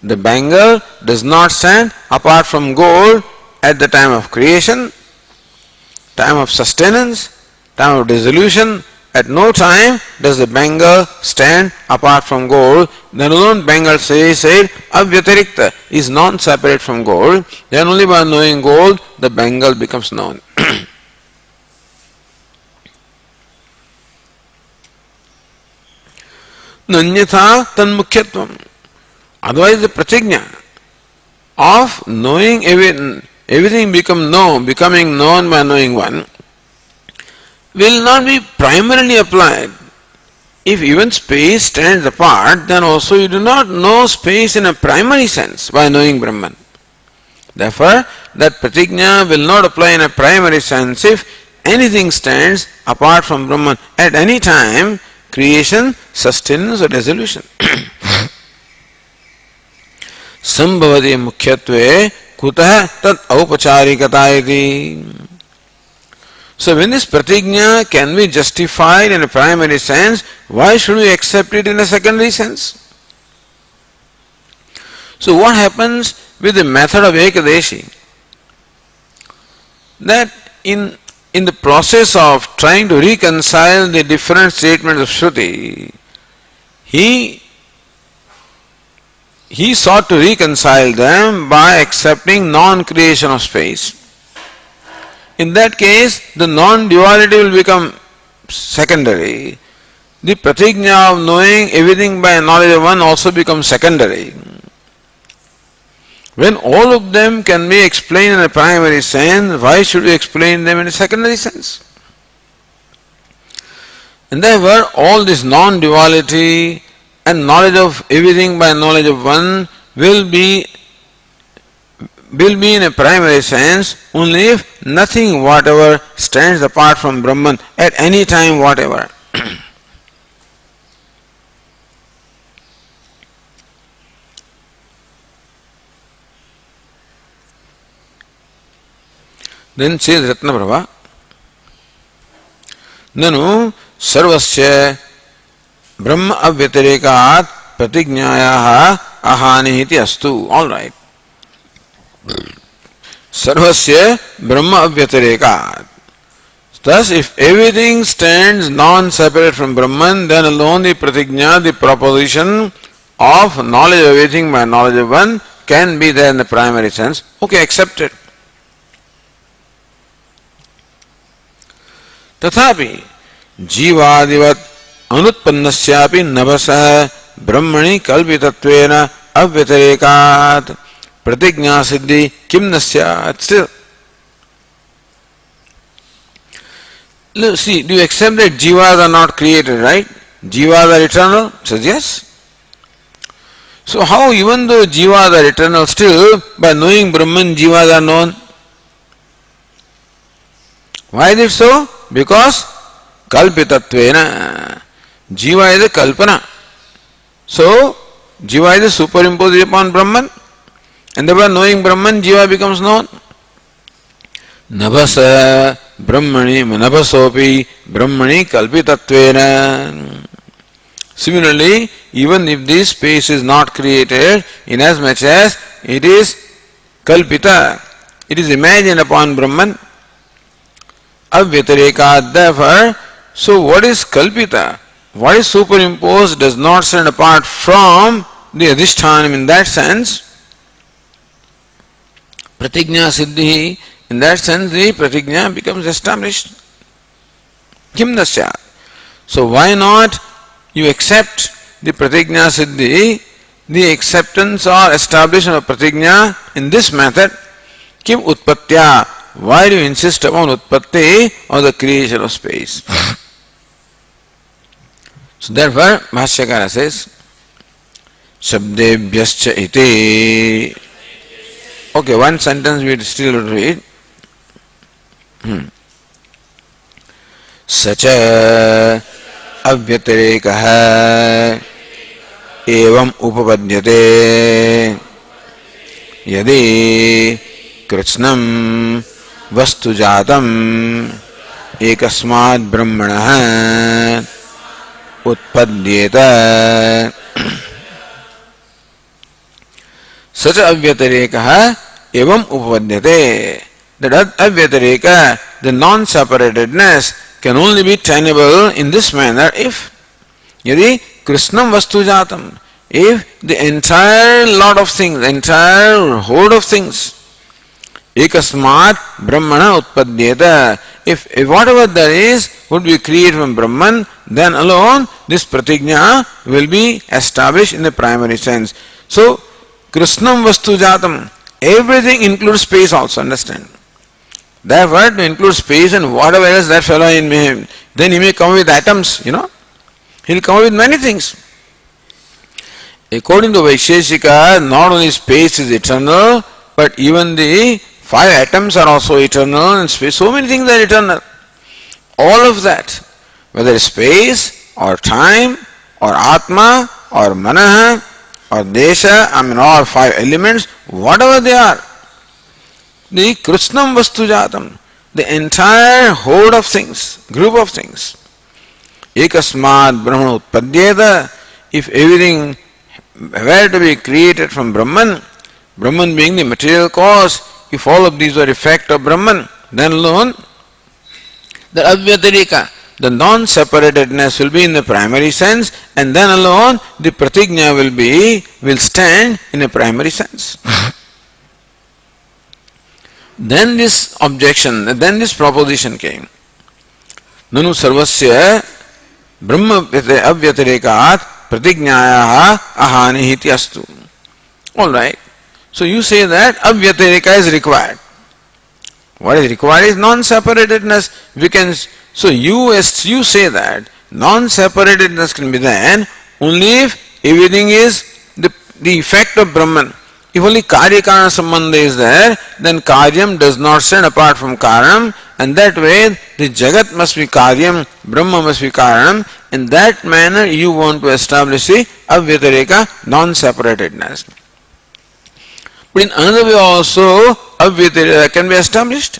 A: The bangle does not stand apart from gold at the time of creation, time of sustenance, time of dissolution. At no time does the bangle stand apart from gold. Then alone bangle said avyatirikta is non-separate from gold. Then only by knowing gold the bangle becomes known. Nanyatha tanmukhyatvam. Otherwise the pratigna of knowing everything becoming known by knowing one will not be primarily applied. If even space stands apart, then also you do not know space in a primary sense by knowing Brahman. Therefore, that pratigna will not apply in a primary sense if anything stands apart from Brahman at any time, creation, sustenance or dissolution. Sambhavati mukhyatve kutah tat aupacharikata iti. So when this pratigna can be justified in a primary sense, why should we accept it in a secondary sense? So what happens with the method of Ekadeshi? That in the process of trying to reconcile the different statements of Shruti, he sought to reconcile them by accepting non-creation of space. In that case, the non-duality will become secondary. The pratigna of knowing everything by knowledge of one also becomes secondary. When all of them can be explained in a primary sense, why should we explain them in a secondary sense? And therefore, all this non-duality and knowledge of everything by knowledge of one will be in a primary sense only if nothing whatever stands apart from Brahman at any time whatever. Then says Ratnaprabha, Nanu sarvasya brahma avyatirekat pratignayaha ahani iti astu. All right. Sarvasya brahma avyatirekat. Thus, if everything stands non-separate from Brahman, then alone the pratigna, the proposition of knowledge of everything by knowledge of one, can be there in the primary sense. Okay, accept it. Tathapi जीवादिवत अनुत्पन्नस्यापि नभसः ब्रह्मणि कल्पितत्वेन अव्यतिरेकात् प्रतिज्ञा सिद्धि किम न स्यात्. Still, see, do you accept that jivas are not created, right? Jivas are eternal? Says yes. So how, even though jivas are eternal, still by knowing Brahman jivas are known? Why is it so? Because kalpitatvena. Jiva is a kalpana. So jiva is a superimposed upon Brahman, and thereby knowing Brahman, jiva becomes known. Nabhasa brahmani manabhasopi brahmani kalpitatvena. Similarly, even if this space is not created, inasmuch as it is kalpita, it is imagined upon Brahman, avyatirekat. Therefore, so what is kalpita? What is superimposed does not stand apart from the adhishthanam. In that sense, pratigna siddhi, in that sense the pratigna becomes established. Kim nasya. So why not you accept the pratigna siddhi, the acceptance or establishment of pratigna in this method? Kim utpatya. Why do you insist upon utpatti or the creation of space? So therefore, Bhashyakara says, Shabdebhyascha iti. Okay, one sentence we still read. Sacha avyatirekah evam upapadyate yadi kritsnam vastu jatam ekasmad brahmanah utpadyeta. Such avyatirekah evam upapadyate. That avyatireka, the non-separatedness, can only be tenable in this manner if yadi krishnam vastu jatam, if the entire lot of things, the entire whole of things, ekasmat brahmana utpadyeta, if whatever there is would be created from Brahman, then alone this pratigna will be established in the primary sense. So, krishnam vastu jatam, everything includes space also, understand? Therefore, to include space and whatever else that fellow in him, then he may come with atoms, He'll come with many things. According to Vaisheshika, not only space is eternal, but even the 5 atoms are also eternal, and space, so many things are eternal. All of that, whether space or time or atma or manaha or desha, all 5 elements, whatever they are, the krishnam vastu jatam, the entire horde of things, group of things, ekasmad brahmana utpadyeta, if everything were to be created from Brahman, Brahman being the material cause, if all of these are effect of Brahman, then alone the avyatirika, the non-separatedness will be in the primary sense, and then alone the pratigna will stand in a primary sense. Then this objection, then this proposition came. Nanu sarvasya brahma avyatirekat pratignayaha ahani iti astu. Alright. So you say that avyatireka is required. What is required is non-separatedness. So you say that non-separatedness can be then only if everything is the effect of Brahman. If only karya karana sambandha is there, then karyam does not stand apart from karanam, and that way the jagat must be karyam, Brahma must be karanam. In that manner you want to establish the avyatireka, non-separatedness. But in another way also avyatireka can be established.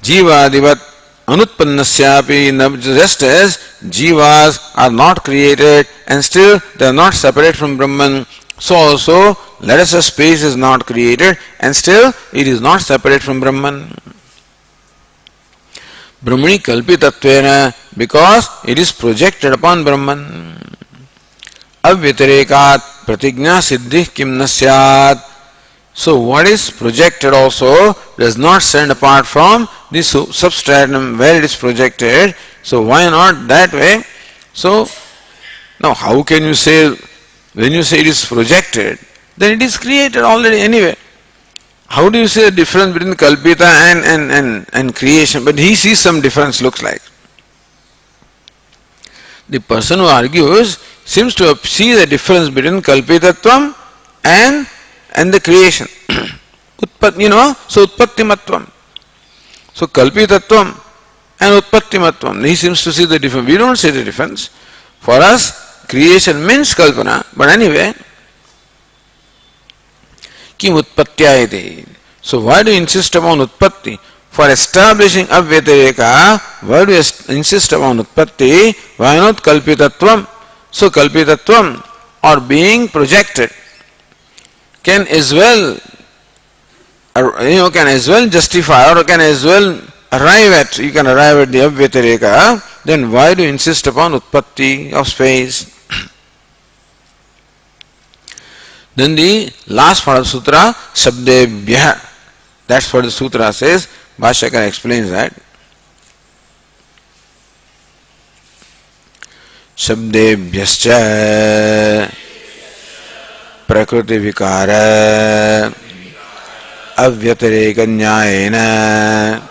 A: Jivadivat anutpannasyapi, just as jivas are not created and still they are not separate from Brahman, so also let us say space is not created and still it is not separate from Brahman. Brahmani kalpitatvena, because it is projected upon Brahman. Avyatirekat pratigna siddhi kim na syat. So what is projected also does not stand apart from the substratum where it is projected. So why not that way? So now how can you say, when you say it is projected, then it is created already anyway. How do you say the difference between kalpita and creation? But he sees some difference, looks like. The person who argues seems to see the difference between kalpitatvam and the creation. So utpattimatvam. So kalpitatvam and utpattimatvam. He seems to see the difference. We don't see the difference. For us, creation means kalpana, but anyway, kim utpatyayate. So why do you insist upon utpatti? For establishing avyatireka, why do you insist upon utpatti? Why not kalpitatvam? So kalpitatvam, or being projected, can as well justify, or can as well arrive at the avyatireka. Then why do you insist upon utpatti of space? Then the last part of the sutra, Shabdebhyah. That's what the sutra says. Bhashyakara explains that. Shabdebhyascha prakriti vikara avyatireka nyayena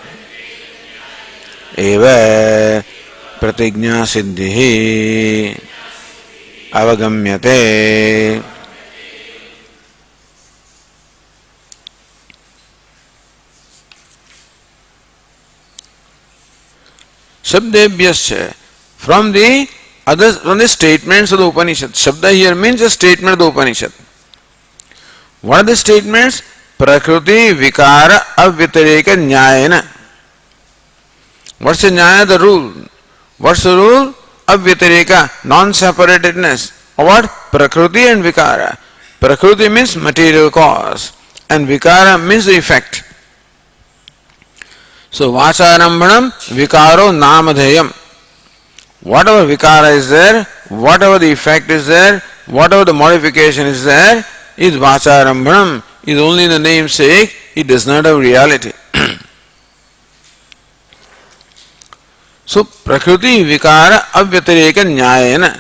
A: eva pratigna siddhi avagamyate. Shabdebhyascha, from the statements of the Upanishad. Shabda here means a statement of the Upanishad. What are the statements? Prakriti vikara avyatireka nyayena. What's the nyaya? The rule. What's the rule? Avyatireka, non-separatedness. What? Prakriti and vikara. Prakriti means material cause, and vikara means the effect. So vacharambhanam vikaro namadheyam. Whatever vikara is there, whatever the effect is there, whatever the modification is there, is vacharambhanam, is only the namesake, it does not have reality. So prakriti vikara avyatireka nyayena.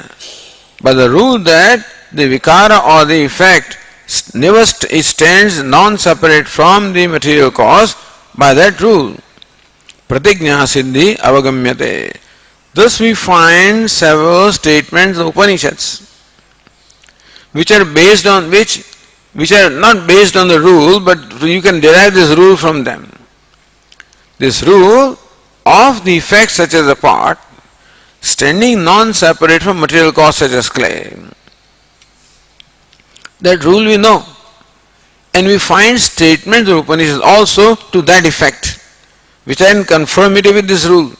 A: But the rule that the vikara or the effect never stands non-separate from the material cause, by that rule, pratigna siddhi avagamyate. Thus we find several statements of Upanishads which are based on which are not based on the rule, but you can derive this rule from them. This rule of the effect such as a pot standing non-separate from material cause such as clay. That rule we know, and we find statements of Upanishads also to that effect, which are in conformity with this rule.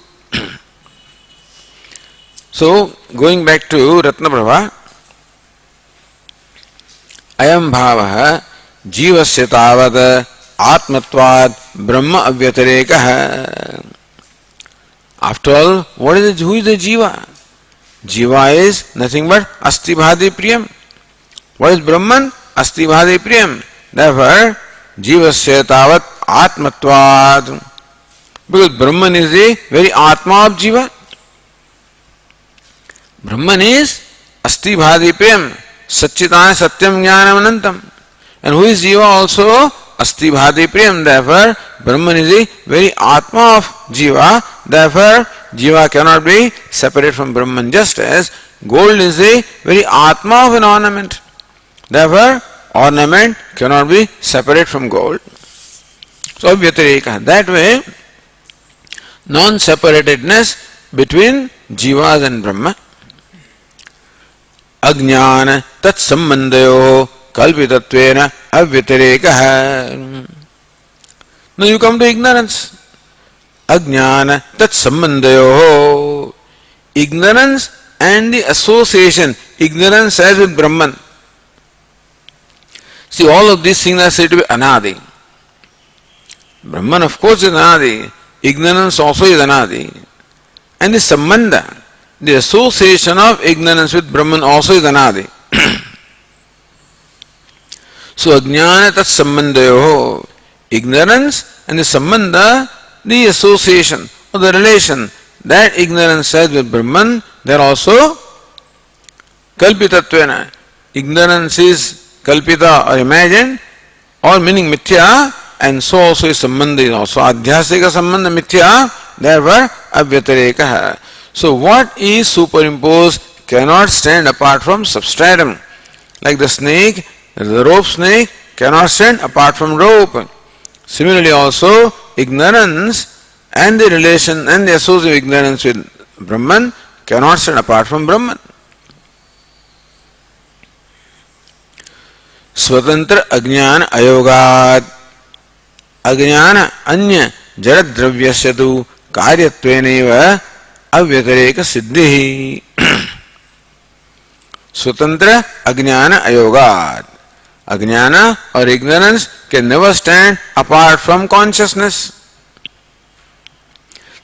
A: So, going back to Ratnaprabha, ayam bhavaha jivasya tavad atmatvad brahma avyatirekaha. After all, who is the jiva? Jiva is nothing but asti bhadi priyam. What is Brahman? Asti bhadi priyam. Therefore, jivasya tavat atmatvad. Because Brahman is the very Atma of Jiva. Brahman is asti bhadi priyam, satchitana satyam jnanam anantam. And who is Jiva also? Asti bhadi priyam. Therefore, Brahman is the very Atma of Jiva. Therefore, Jiva cannot be separate from Brahman, just as gold is the very Atma of an ornament. Therefore, ornament cannot be separate from gold. So, Vyatireka. That way, non-separatedness between Jivas and Brahma. Ajnana tat sambandayo kalpitatvena avyatirekaha. Now you come to ignorance. Ajnana tat sambandayo. Ignorance and the association. Ignorance as with Brahman. See, all of these things are said to be anadi. Brahman, of course, is anadi. ignorance also is anadi. And the sambandha, the association of ignorance with Brahman also is anadi. So ajnana tat sambandhayoho, ignorance and the sambandha, the association or the relation that ignorance has with Brahman, they are also kalpitatvena. Ignorance is kalpita or imagined or meaning mithya, and so also is sambandha is also adhyasika sambandha mithya, therefore avyatareka. So what is superimposed cannot stand apart from substratum. Like the snake, the rope snake cannot stand apart from rope. Similarly also ignorance and the relation and the association of ignorance with Brahman cannot stand apart from Brahman. Swatantra ajnana ayogat, ajnana anya jara dravyasya tu karyatveneva avyatareka siddhi. Swatantra ajnana ayogat, ajnana or ignorance can never stand apart from consciousness.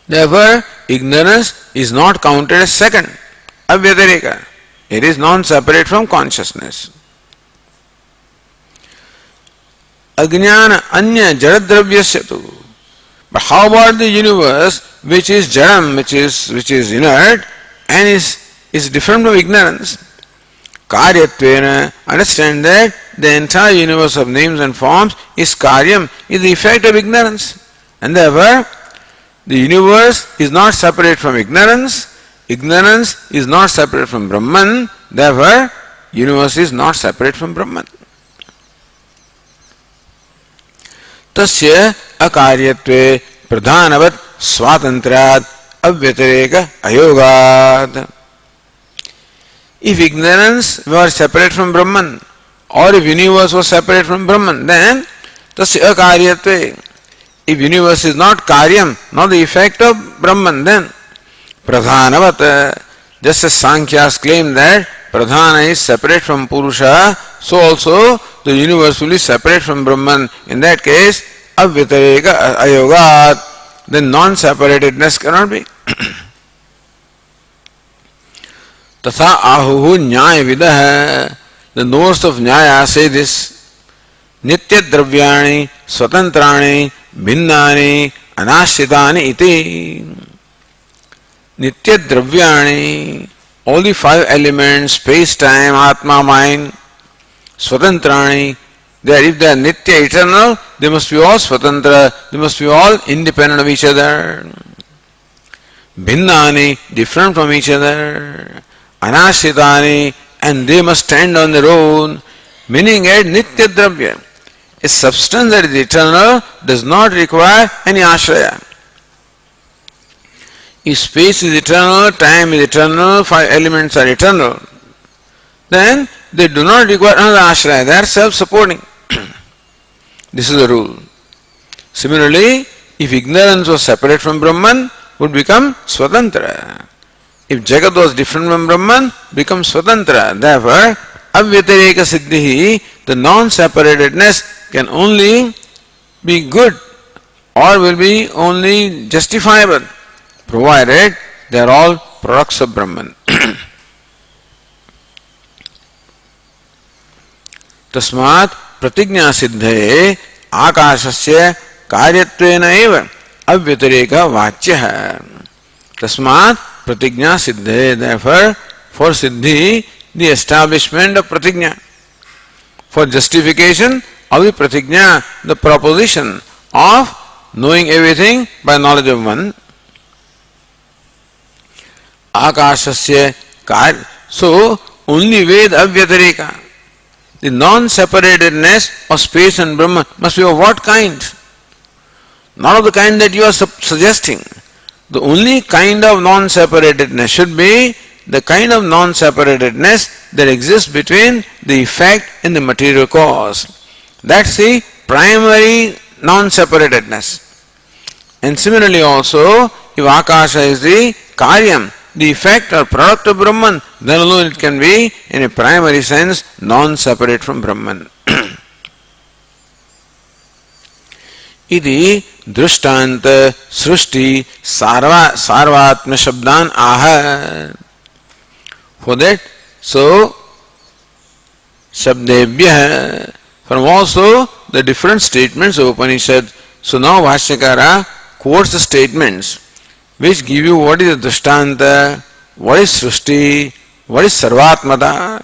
A: Therefore, ignorance is not counted as second, avyatareka. It is non-separate from consciousness. Ajnana anya jadadravyasya tu. But how about the universe which is jadam, which is inert and is different from ignorance? Karyatvena, understand that the entire universe of names and forms is karyam, is the effect of ignorance. And therefore, the universe is not separate from ignorance, ignorance is not separate from Brahman, therefore, universe is not separate from Brahman. Tasya akaryatve pradhanavat swatantrat avyatareka ayogat. If ignorance were separate from Brahman, or if universe was separate from Brahman, then tasya akaryatve. If universe is not karyam, not the effect of Brahman, then pradhanavat, just as Sankhyas claim that pradhana is separate from Purusha, so also the universe will be separate from Brahman. In that case, avyatareka ayogat, then non-separatedness cannot be. Tatha ahuhu nyaya vidah, the knowers of nyaya say this, nitya dravyani swatantrani भिन्नानि अनाश्रितानि इति. Nitya dravyani, all the five elements, space, time, atma, mind, swatantrani, if they are nitya, eternal, they must be all swatantra, they must be all independent of each other. Bhinnani, different from each other. Anashritani, and they must stand on their own. Meaning at nitya dravya, a substance that is eternal does not require any ashraya. If space is eternal, time is eternal, five elements are eternal, then they do not require another ashraya. They are self-supporting. This is the rule. Similarly, if ignorance was separate from Brahman, would become swatantra. If Jagat was different from Brahman, becomes swatantra. Therefore, avyatareka siddhi, the non-separatedness can only be good or will be only justifiable, provided they are all products of Brahman. Tasmat pratigna siddhaye akashasya karyatvena eva avyatareka vachya. Tasmat pratigna siddhaye, therefore, for siddhi, the establishment of pratigna, for justification of the pratigna, the proposition of knowing everything by knowledge of one. Akashasya karya. So, only Ved avyatareka, the non-separatedness of space and Brahman must be of what kind? Not of the kind that you are suggesting. The only kind of non-separatedness should be the kind of non-separatedness that exists between the effect and the material cause. That's the primary non-separatedness. And similarly also, if Akasha is the karyam, the effect or product of Brahman, then alone it can be, in a primary sense, non-separate from Brahman. इति दृष्टांत सृष्टि सार्वात्म शब्दान आह. For that, so Shabdebhyah, from also the different statements of Upanishad. So now Bhashyakara quotes the statements which give you what is the Drishtanta, what is Srushti, what is Sarvatmata.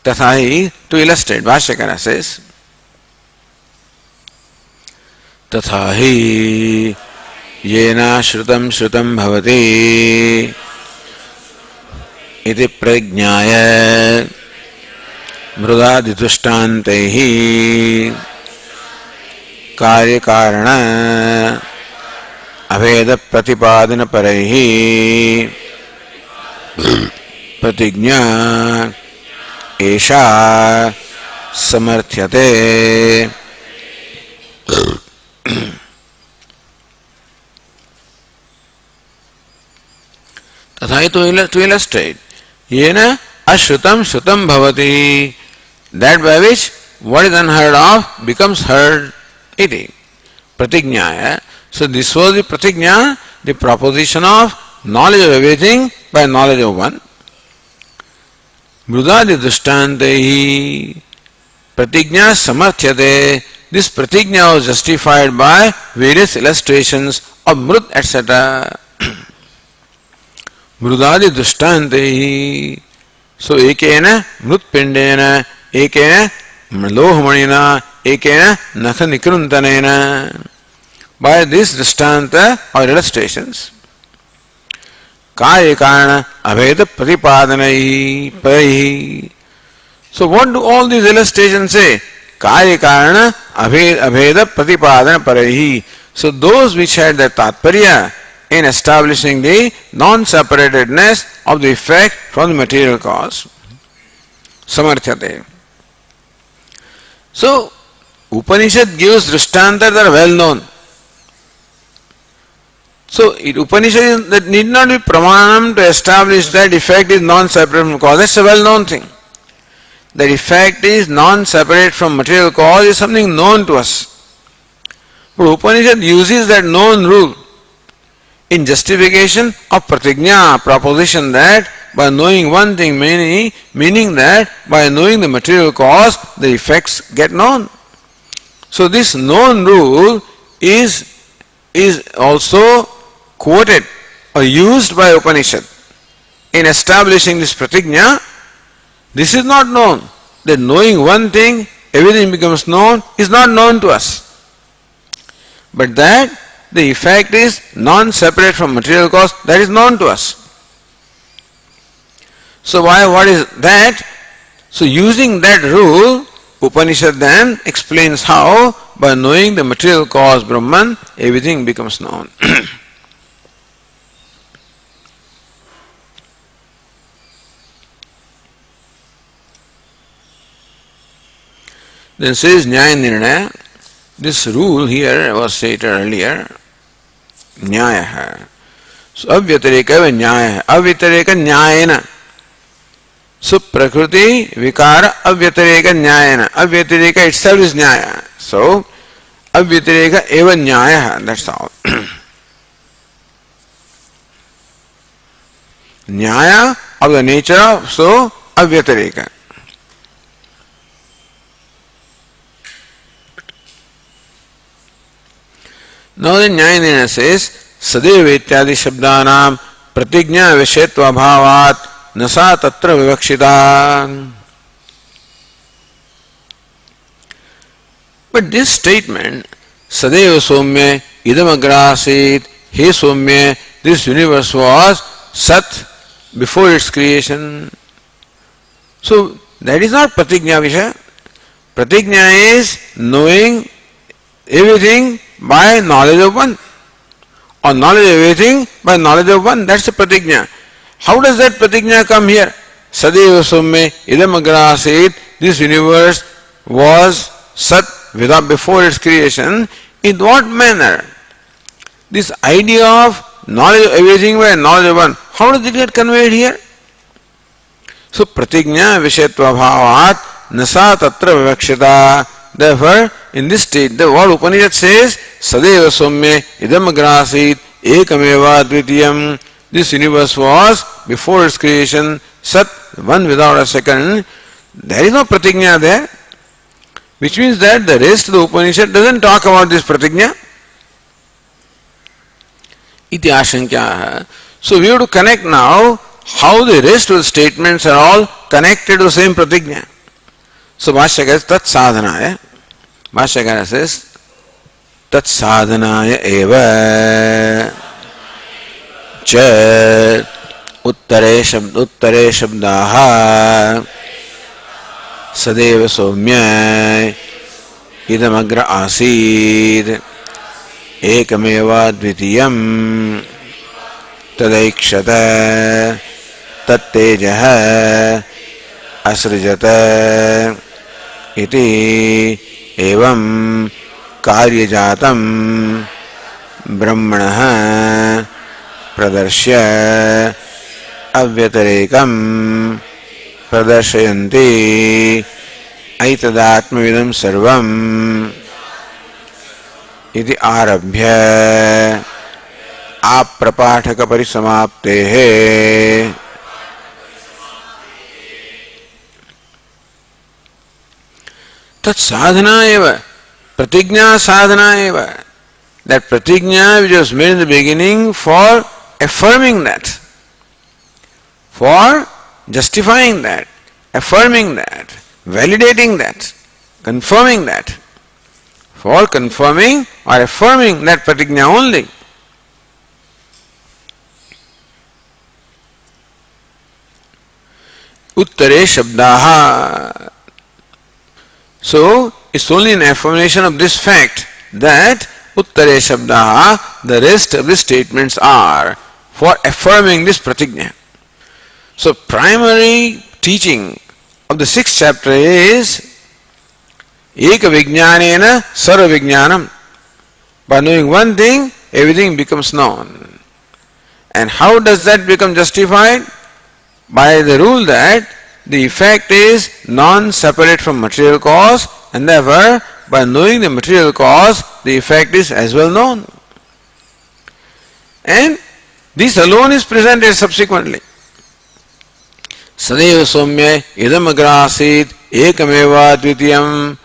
A: Tathahi, to illustrate, Bhashyakara says, Tathahi yena shrutam shrutam bhavati iti prajnaya मृदादिदृष्टान्तैः कार्यकारण अभेद प्रतिपादन परैः प्रतिज्ञा एषा समर्थ्यते. तथा to illustrate, येन अश्रुतं श्रुतं भवति, that by which what is unheard of becomes heard, iti pratignyaya. So this was the pratignya, the proposition of knowledge of everything by knowledge of one. Mrudadi drishtantaihi pratignya samarthyate. This pratignya was justified by various illustrations of mrud, etc. Mrudadi drishtantaihi. So ekena mrutpindena, ekena lohamanina, ekena nakha nikruntanena. By this drishtanta or illustrations, kaya karana abheda pratipadanai. So what do all these illustrations say? Kaya karana abheda pratipadana parahi. So those which had the tatparya in establishing the non-separatedness of the effect from the material cause. Samarthyate. So Upanishad gives drishtanta that are well known. So Upanishad that need not be pramanam to establish that effect is non-separate from cause. That's a well-known thing. That effect is non-separate from material cause is something known to us. But Upanishad uses that known rule in justification of pratignya, proposition that by knowing one thing meaning that by knowing the material cause the effects get known. So this known rule is also quoted or used by Upanishad in establishing this pratignya. This is not known. That knowing one thing, everything becomes known, is not known to us. But that the effect is non-separate from material cause, that is known to us. So what is that? So using that rule, Upanishad then explains how by knowing the material cause Brahman, everything becomes known. Then says Nyaya Nirnaya. This rule here was stated earlier. Nyaya. So avyatareka nyaya. Avyatareka nyayena. So prakriti vikara avyatareka nyayena. Avyatareka itself is nyaya. So avyatareka eva nyaya. That's all. Nyaya of the nature of so avyatareka. Now the Nyaya says, Sadeva ityadi shabdanam pratignya vishetva bhavat nasa tatra vivakshita. But this statement, Sadeva Somya idam agrasit, He Somya, this universe was Sat before its creation. So that is not pratignya visha. Pratignya is knowing everything by knowledge of one, or knowledge of everything by knowledge of one. That's the pratignya. How does that pratignya come here? Sadeva Somme idam agrasit, this universe was Sat without before its creation. In what manner? This idea of knowledge of everything by knowledge of one, how does it get conveyed here? So pratignya vishetva bhavat nasa tatra vivakshita. Therefore, in this state, the what Upanishad says, Sadeva Somya Idam Agrasit Ekameva Dvitiyam. This universe was, before its creation, Sat, one without a second. There is no pratigna there. Which means that the rest of the Upanishad doesn't talk about this pratigna. Iti ashankya. So we have to connect now how the rest of the statements are all connected to the same pratigna. So Bhashyakara says, Tat sadhanaya. Bhashyakara says, Tat sadhanaya eva cha uttare shabdaha sadeva soumya idam agra asid ekameva dvitiyam tadaikshata tattejah asrijata iti evam karyajatam brahmanah pradarshya avyatarekam pradarshyanti aitadatmavidam sarvam iti arabhya aprapathaka parisamaaptehe. Tat sadhana eva, pratigna sadhana eva. That pratigna which was made in the beginning for affirming that, for justifying that, affirming that, validating that, confirming that, for confirming or affirming that pratigna only. Uttare shabdaha. So, it's only an affirmation of this fact that Uttare Shabdaha, the rest of the statements are for affirming this pratigna. So, primary teaching of the 6th chapter is Eka Vijnanena Sarva Vijnanam. By knowing one thing, everything becomes known. And how does that become justified? By the rule that the effect is non-separate from material cause, and therefore, by knowing the material cause, the effect is as well known. And this alone is presented subsequently. Sadeva Somya Idam Agrasit Ekameva Dvitiyam.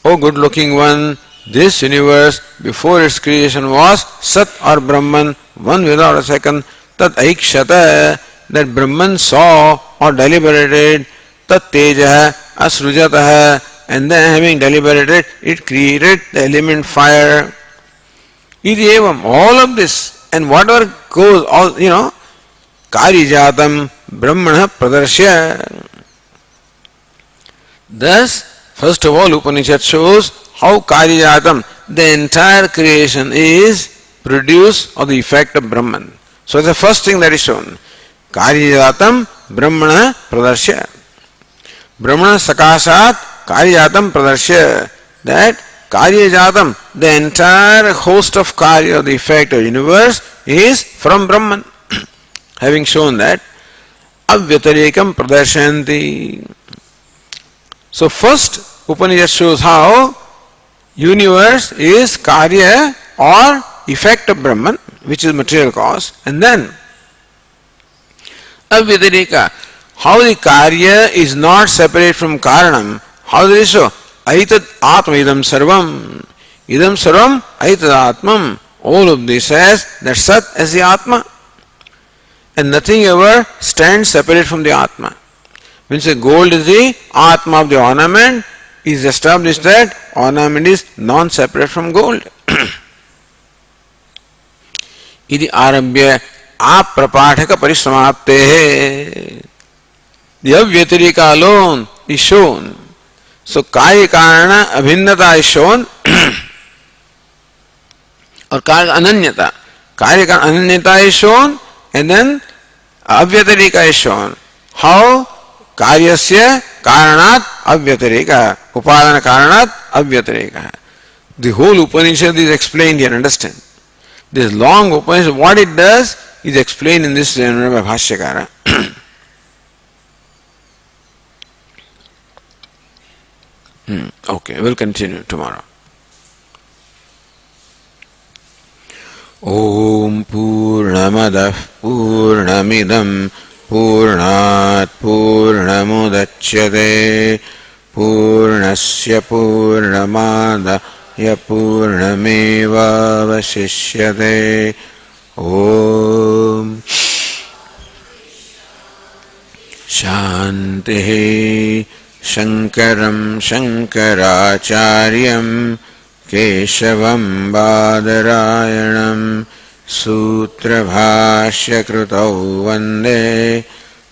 A: O good looking one, this universe before its creation was Sat or Brahman, one without a second. Tat Aikshata, that Brahman saw or deliberated, Tat Tejaha Asrujataha, and then having deliberated, it created the element fire. Iti evam, all of this, and whatever goes, all, Karijatam Brahmana Pradarshya. Thus, first of all, Upanishad shows how Karijatam, the entire creation is produced of the effect of Brahman. So it's the first thing that is shown. Karijatam Brahmana Pradarshya. Brahmana Sakasat Karyajatam Pradarshya. That Karyajatam, the entire host of Karya, the effect of universe, is from Brahman. Having shown that, Avyatarekam Pradarshyanti. So first, Upanishad shows how universe is Karya or effect of Brahman, which is material cause, and then Avyatareka, how the Karya is not separate from Karanam. How is so? Aitat Atma Idam Sarvam. Idam Sarvam Aitat Atmam. All of this says that Sat as the Atma. And nothing ever stands separate from the Atma. When say gold is the Atma of the ornament, is established that ornament is non-separate from gold. Iti arabhya aprapathaka parisamaaptehe. The Avyatarika alone is shown. So Karya Karana Abhinnata is shown or Karya Ananyata. Karya Ananyata is shown and then Avyatarika is shown. How Karyasya Karanat Avyatarika. Upadana Karanat Avyatarika. The whole Upanishad is explained here, understand. This long Upanishad, what it does is explained in this by Bhashyakara. Okay, we'll continue tomorrow. Om Purnamadah Purnamidam Purnat Purnamudachyate Purnasya Purnamadaya Purnameva Vasishyate. Om Shanti. Shankaram Shankaracharyam Keshavam Badarayanam Sutra Bhashya Krutau Vande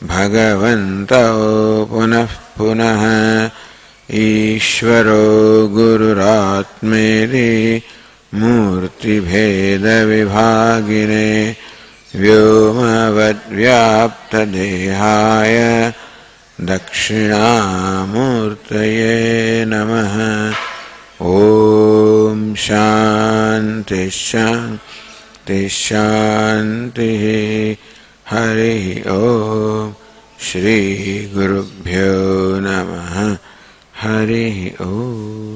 A: Bhagavantau Punah Punah Ishvaro Gururatmeri Murti Bheda Vibhagine Vyomavad Vyapta Dehaya Dakshinamurtaye Namaha. Om Shanti Shanti Shanti. Hari Om. Shri Gurubhyo Namaha. Hari Om.